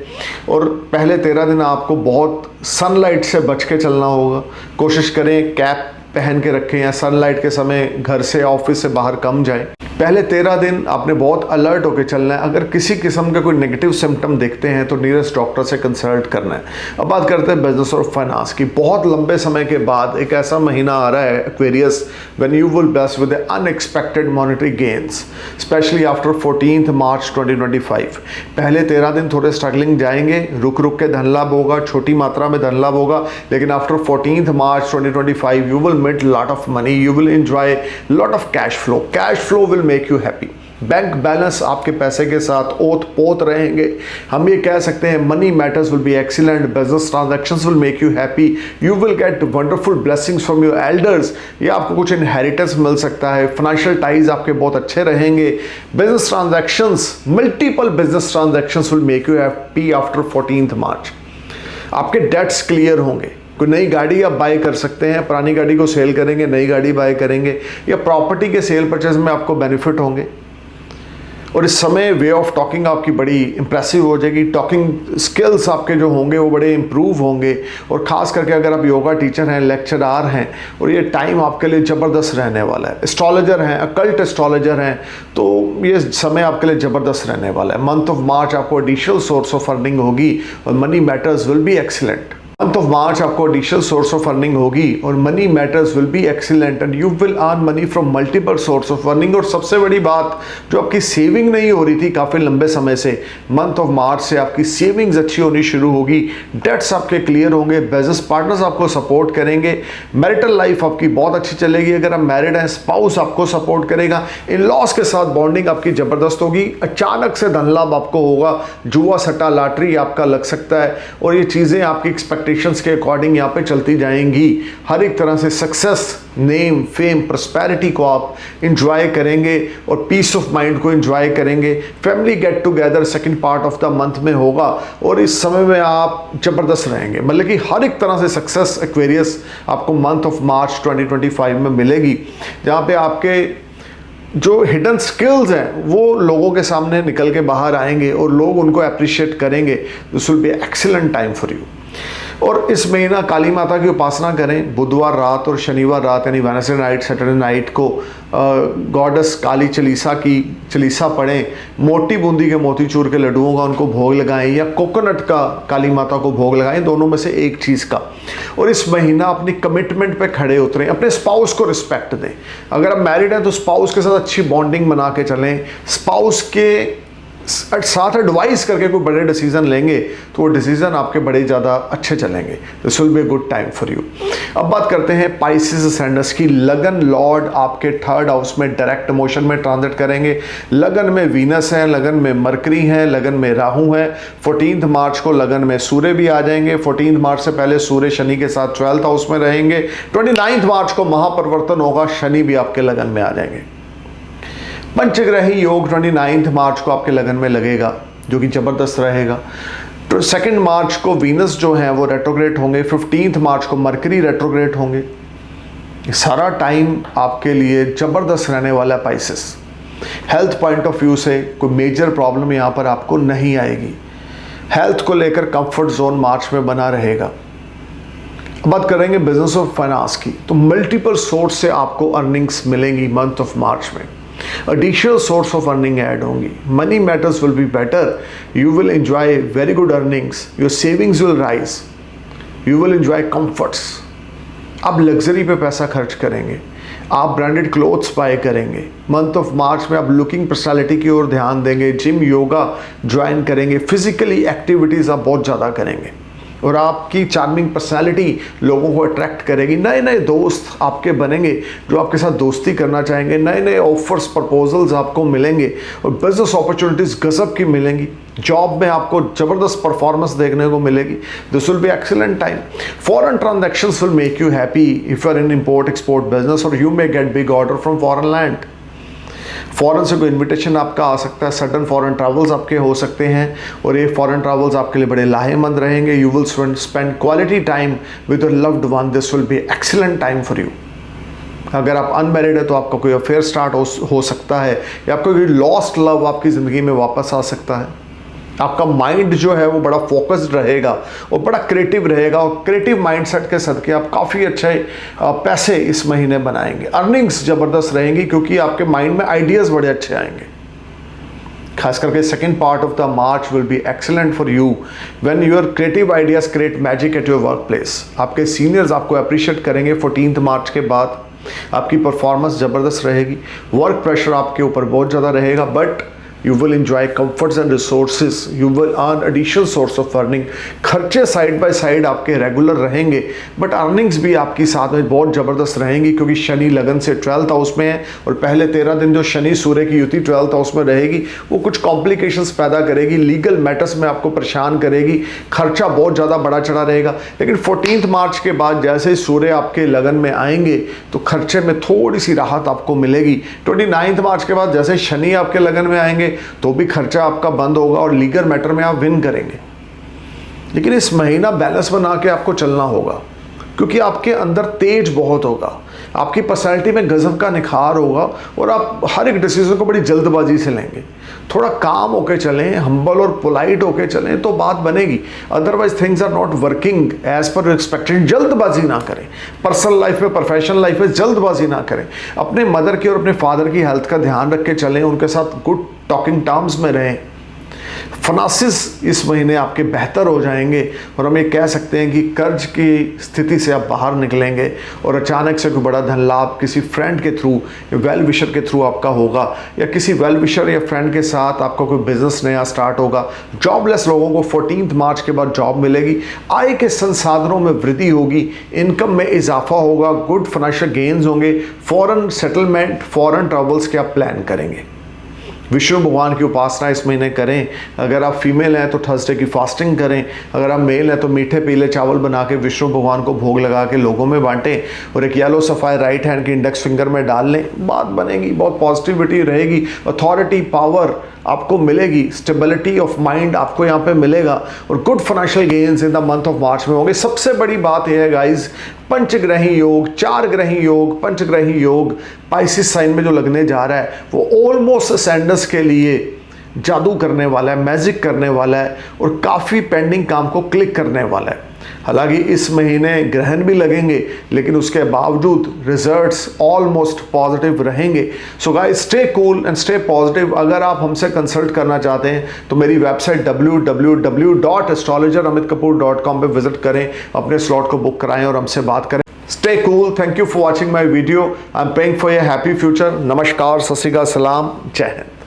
और पहले 13 दिन आपको बहुत सनलाइट से बच के चलना होगा। कोशिश करें कैप पहन के रखें या सनलाइट के समय घर से ऑफिस से बाहर कम जाएं। पहले 13 दिन आपने बहुत अलर्ट होकर चलना है। अगर किसी किस्म का कोई नेगेटिव सिम्टम देखते हैं तो नियरेस्ट डॉक्टर से कंसल्ट करना है। अब बात करते हैं बिजनेस और फाइनेंस की। बहुत लंबे समय के बाद एक ऐसा महीना आ रहा है Aquarius when you will bless with unexpected monetary gains, specially after 14 मार्च 2025। पहले 13 दिन थोड़े स्ट्रगलिंग जाएंगे, रुक रुक के धन लाभ होगा, छोटी मात्रा में धन लाभ होगा, लेकिन after 14 March 2025 you will make lot of money, you will enjoy lot of cash flow. Cash flow will make you happy. Bank balance आपके पैसे के साथ ओत पोत रहेंगे। हम ये कह सकते हैं money matters will be excellent, business transactions will make you happy, you will get wonderful blessings from your elders, या आपको कुछ इनहेरिटेंस मिल सकता है। फाइनेंशियल टाइज आपके बहुत अच्छे रहेंगे। Business transactions, multiple business transactions will make you happy after 14 March. आपके डेट्स क्लियर होंगे। कोई नई गाड़ी आप बाय कर सकते हैं, पुरानी गाड़ी को सेल करेंगे, नई गाड़ी बाय करेंगे, या प्रॉपर्टी के सेल परचेज में आपको बेनिफिट होंगे। और इस समय वे ऑफ टॉकिंग आपकी बड़ी इंप्रेसिव हो जाएगी। टॉकिंग स्किल्स आपके जो होंगे वो बड़े इंप्रूव होंगे। और ख़ास करके अगर आप योगा टीचर हैं, लेक्चरार हैं, और ये टाइम आपके लिए ज़बरदस्त रहने वाला है। एस्ट्रोलॉजर हैं, अकल्ट एस्ट्रोलॉजर हैं, तो ये समय आपके लिए ज़बरदस्त रहने वाला है। मंथ ऑफ मार्च आपको एडिशनल सोर्स ऑफ अर्निंग होगी और money matters will be excellent. Month of मार्च आपको एडिशनल सोर्स ऑफ अर्निंग होगी और money matters will be excellent and you will earn money from multiple source of earning. और सबसे बड़ी बात, जो आपकी सेविंग नहीं हो रही थी काफ़ी लंबे समय से, मंथ ऑफ मार्च से आपकी सेविंग्स अच्छी होनी शुरू होगी। डेट्स आपके क्लियर होंगे, बिजनेस पार्टनर्स आपको सपोर्ट करेंगे, मैरिटल लाइफ आपकी बहुत अच्छी चलेगी। अगर आप मैरिड हैं, स्पाउस आपको सपोर्ट करेगा, इन लॉस के साथ बॉन्डिंग आपकी ज़बरदस्त होगी। अचानक से धन लाभ आपको होगा, जुआ सट्टा लॉटरी आपका लग सकता है, और ये चीज़ें आपकी के अकॉर्डिंग यहाँ पे चलती जाएंगी। हर एक तरह से सक्सेस, नेम, फेम, प्रॉस्पेरिटी को आप इंजॉय करेंगे और पीस ऑफ माइंड को इंजॉय करेंगे। Family get together second part of the month में होगा और इस समय में आप जबरदस्त रहेंगे। मतलब कि हर एक तरह से सक्सेस एक्वेरियस आपको मंथ ऑफ मार्च 2025 में मिलेगी, जहाँ पे आपके जो हिडन स्किल्स हैं वो लोगों के सामने निकल के बाहर आएंगे और लोग उनको अप्रिशिएट करेंगे। This will be excellent time for you. और इस महीना काली माता की उपासना करें। बुधवार रात और शनिवार रात यानी वेडनेसडे नाइट, सैटरडे नाइट को गॉडेस काली चालीसा की चालीसा पढ़ें। मोटी बूंदी के मोतीचूर के लड्डुओं का उनको भोग लगाएं या कोकोनट का काली माता को भोग लगाएं, दोनों में से एक चीज़ का। और इस महीना अपनी कमिटमेंट पे खड़े उतरें, अपने स्पाउस को रिस्पेक्ट दें। अगर आप मैरिड हैं तो स्पाउस के साथ अच्छी बॉन्डिंग बना के चलें। स्पाउस के साथ एडवाइस करके कोई बड़े डिसीजन लेंगे तो वो डिसीजन आपके बड़े ज़्यादा अच्छे चलेंगे। This will be a good time for you. अब बात करते हैं पाइसेस असेंडेंट्स की। लगन लॉर्ड आपके 3rd हाउस में डायरेक्ट मोशन में ट्रांजिट करेंगे। लगन में वीनस है, लगन में मरकरी है, लगन में राहु है। 14 मार्च को लगन में सूर्य भी आ जाएंगे। 14 मार्च से पहले सूर्य शनि के साथ 12th हाउस में रहेंगे। 29 मार्च को महापरिवर्तन होगा, शनि भी आपके लगन में आ जाएंगे। पंचग्रही योग 29 मार्च को आपके लगन में लगेगा, जो कि ज़बरदस्त रहेगा। तो 2 मार्च को वीनस जो है वो रेट्रोग्रेड होंगे। 15 मार्च को मरकरी रेट्रोग्रेड होंगे। सारा टाइम आपके लिए ज़बरदस्त रहने वाला है Pisces. Health point of view से कोई मेजर प्रॉब्लम यहाँ पर आपको नहीं आएगी। हेल्थ को लेकर कंफर्ट जोन मार्च में बना रहेगा। अब बात करेंगे बिजनेस और फाइनेंस की, तो मल्टीपल सोर्स से आपको अर्निंग्स मिलेंगी मंथ ऑफ मार्च में। Additional source of earning add होंगी। Money matters will be better. You will enjoy very good earnings. Your savings will rise. You will enjoy comforts. आप luxury पे पैसा खर्च करेंगे, आप ब्रांडेड क्लोथ्स बाय करेंगे। Month of March में आप लुकिंग पर्सनालिटी की ओर ध्यान देंगे, जिम योगा ज्वाइन करेंगे, फिजिकली एक्टिविटीज़ आप बहुत ज़्यादा करेंगे और आपकी चार्मिंग पर्सनालिटी लोगों को अट्रैक्ट करेगी। नए नए दोस्त आपके बनेंगे जो आपके साथ दोस्ती करना चाहेंगे। नए नए ऑफर्स, प्रपोजल्स आपको मिलेंगे और बिजनेस अपॉर्चुनिटीज़ गजब की मिलेंगी। जॉब में आपको ज़बरदस्त परफॉर्मेंस देखने को मिलेगी। This will be excellent time. Foreign transactions will make you happy if you are in import export business और you may get big order from foreign land. Foreign से कोई इन्विटेशन आपका आ सकता है, सडन फॉरेन ट्रैवल्स आपके हो सकते हैं और ये फॉरेन ट्रैवल्स आपके लिए बड़े लाहेमंद रहेंगे। You will spend quality time with your loved one. This will be excellent time for you. अगर आप अनमैरिड है तो आपका कोई अफेयर स्टार्ट हो सकता है या आपका कोई लॉस्ट लव आपकी ज़िंदगी में वापस आ सकता है। आपका माइंड जो है वो बड़ा फोकस्ड रहेगा और बड़ा क्रिएटिव रहेगा, और क्रिएटिव माइंडसेट के सदके आप काफ़ी अच्छे पैसे इस महीने बनाएंगे। अर्निंग्स ज़बरदस्त रहेंगी क्योंकि आपके माइंड में आइडियाज़ बड़े अच्छे आएंगे। खास करके second part of the March will be excellent for you when your creative ideas create magic at your work place. आपके सीनियर्स आपको अप्रिशिएट करेंगे 14 मार्च के बाद। आपकी परफॉर्मेंस ज़बरदस्त रहेगी। वर्क प्रेशर आपके ऊपर बहुत ज़्यादा रहेगा, but you will enjoy comforts and resources, you will earn additional source of earning। खर्चे साइड बाय साइड आपके रेगुलर रहेंगे, बट अर्निंग्स भी आपकी साथ में बहुत ज़बरदस्त रहेंगी क्योंकि शनि लगन से 12th हाउस में है, और पहले 13 दिन जो शनि सूर्य की युति 12th हाउस में रहेगी वो कुछ कॉम्प्लिकेशंस पैदा करेगी, लीगल मैटर्स में आपको परेशान करेगी, खर्चा बहुत ज़्यादा बढ़ा चढ़ा रहेगा। लेकिन 14 मार्च के बाद जैसे ही सूर्य आपके लगन में आएंगे तो खर्चे में थोड़ी सी राहत आपको मिलेगी। 29 मार्च के बाद जैसे शनि आपके लगन में आएंगे तो भी खर्चा आपका बंद होगा और लीगल मैटर में आप विन करेंगे। लेकिन इस महीना बैलेंस बना के आपको चलना होगा क्योंकि आपके अंदर तेज बहुत होगा, आपकी पर्सनैलिटी में गजब का निखार होगा और आप हर एक डिसीजन को बड़ी जल्दबाजी से लेंगे। थोड़ा काम होके चलें, हम्बल और पोलाइट होके चलें तो बात बनेगी, otherwise things are not working as per expected. जल्दबाजी ना करें, पर्सनल लाइफ में प्रोफेशनल लाइफ में जल्दबाजी ना करें। अपने मदर की और अपने फादर की हेल्थ का ध्यान रख के चलें, उनके साथ गुड टॉकिंग टर्म्स में रहें। फाइनेंसिस इस महीने आपके बेहतर हो जाएंगे और हम ये कह सकते हैं कि कर्ज की स्थिति से आप बाहर निकलेंगे और अचानक से कोई बड़ा धन लाभ किसी फ्रेंड के थ्रू या वेल विशर के थ्रू आपका होगा, या किसी वेल विशर या फ्रेंड के साथ आपका कोई बिजनेस नया स्टार्ट होगा। जॉबलेस लोगों को 14 मार्च के बाद जॉब मिलेगी, आय के संसाधनों में वृद्धि होगी, इनकम में इजाफा होगा, गुड फाइनेंशियल गेन्स होंगे, फॉरेन सेटलमेंट, फॉरेन ट्रैवल्स के आप प्लान करेंगे। विष्णु भगवान की उपासना इस महीने करें। अगर आप फीमेल हैं तो थर्सडे की फास्टिंग करें, अगर आप मेल हैं तो मीठे पीले चावल बना के विष्णु भगवान को भोग लगा के लोगों में बांटें और एक येलो सफ़ायर राइट हैंड की इंडेक्स फिंगर में डाल लें। बात बनेगी, बहुत पॉजिटिविटी रहेगी, अथॉरिटी पावर आपको मिलेगी, स्टेबिलिटी ऑफ माइंड आपको यहाँ पे मिलेगा और good financial gains in the month of March में होंगे। सबसे बड़ी बात यह है गाइज, पंचग्रही योग, 4 ग्रही योग, पंचग्रही योग पाइसिस साइन में जो लगने जा रहा है वो ऑलमोस्ट असेंडेंस के लिए जादू करने वाला है, मैजिक करने वाला है और काफ़ी पेंडिंग काम को क्लिक करने वाला है। हालांकि इस महीने ग्रहण भी लगेंगे लेकिन उसके बावजूद रिजल्ट्स ऑलमोस्ट पॉजिटिव रहेंगे। So guys stay cool and stay positive. अगर आप हमसे कंसल्ट करना चाहते हैं तो मेरी वेबसाइट www.astrologeramitkapoor.com पे विजिट करें, अपने स्लॉट को बुक कराएं और हमसे बात करें। Stay cool, thank you for watching my video. I am praying for your happy future. नमस्कार, सत श्री अकाल, सलाम, जय हिंद।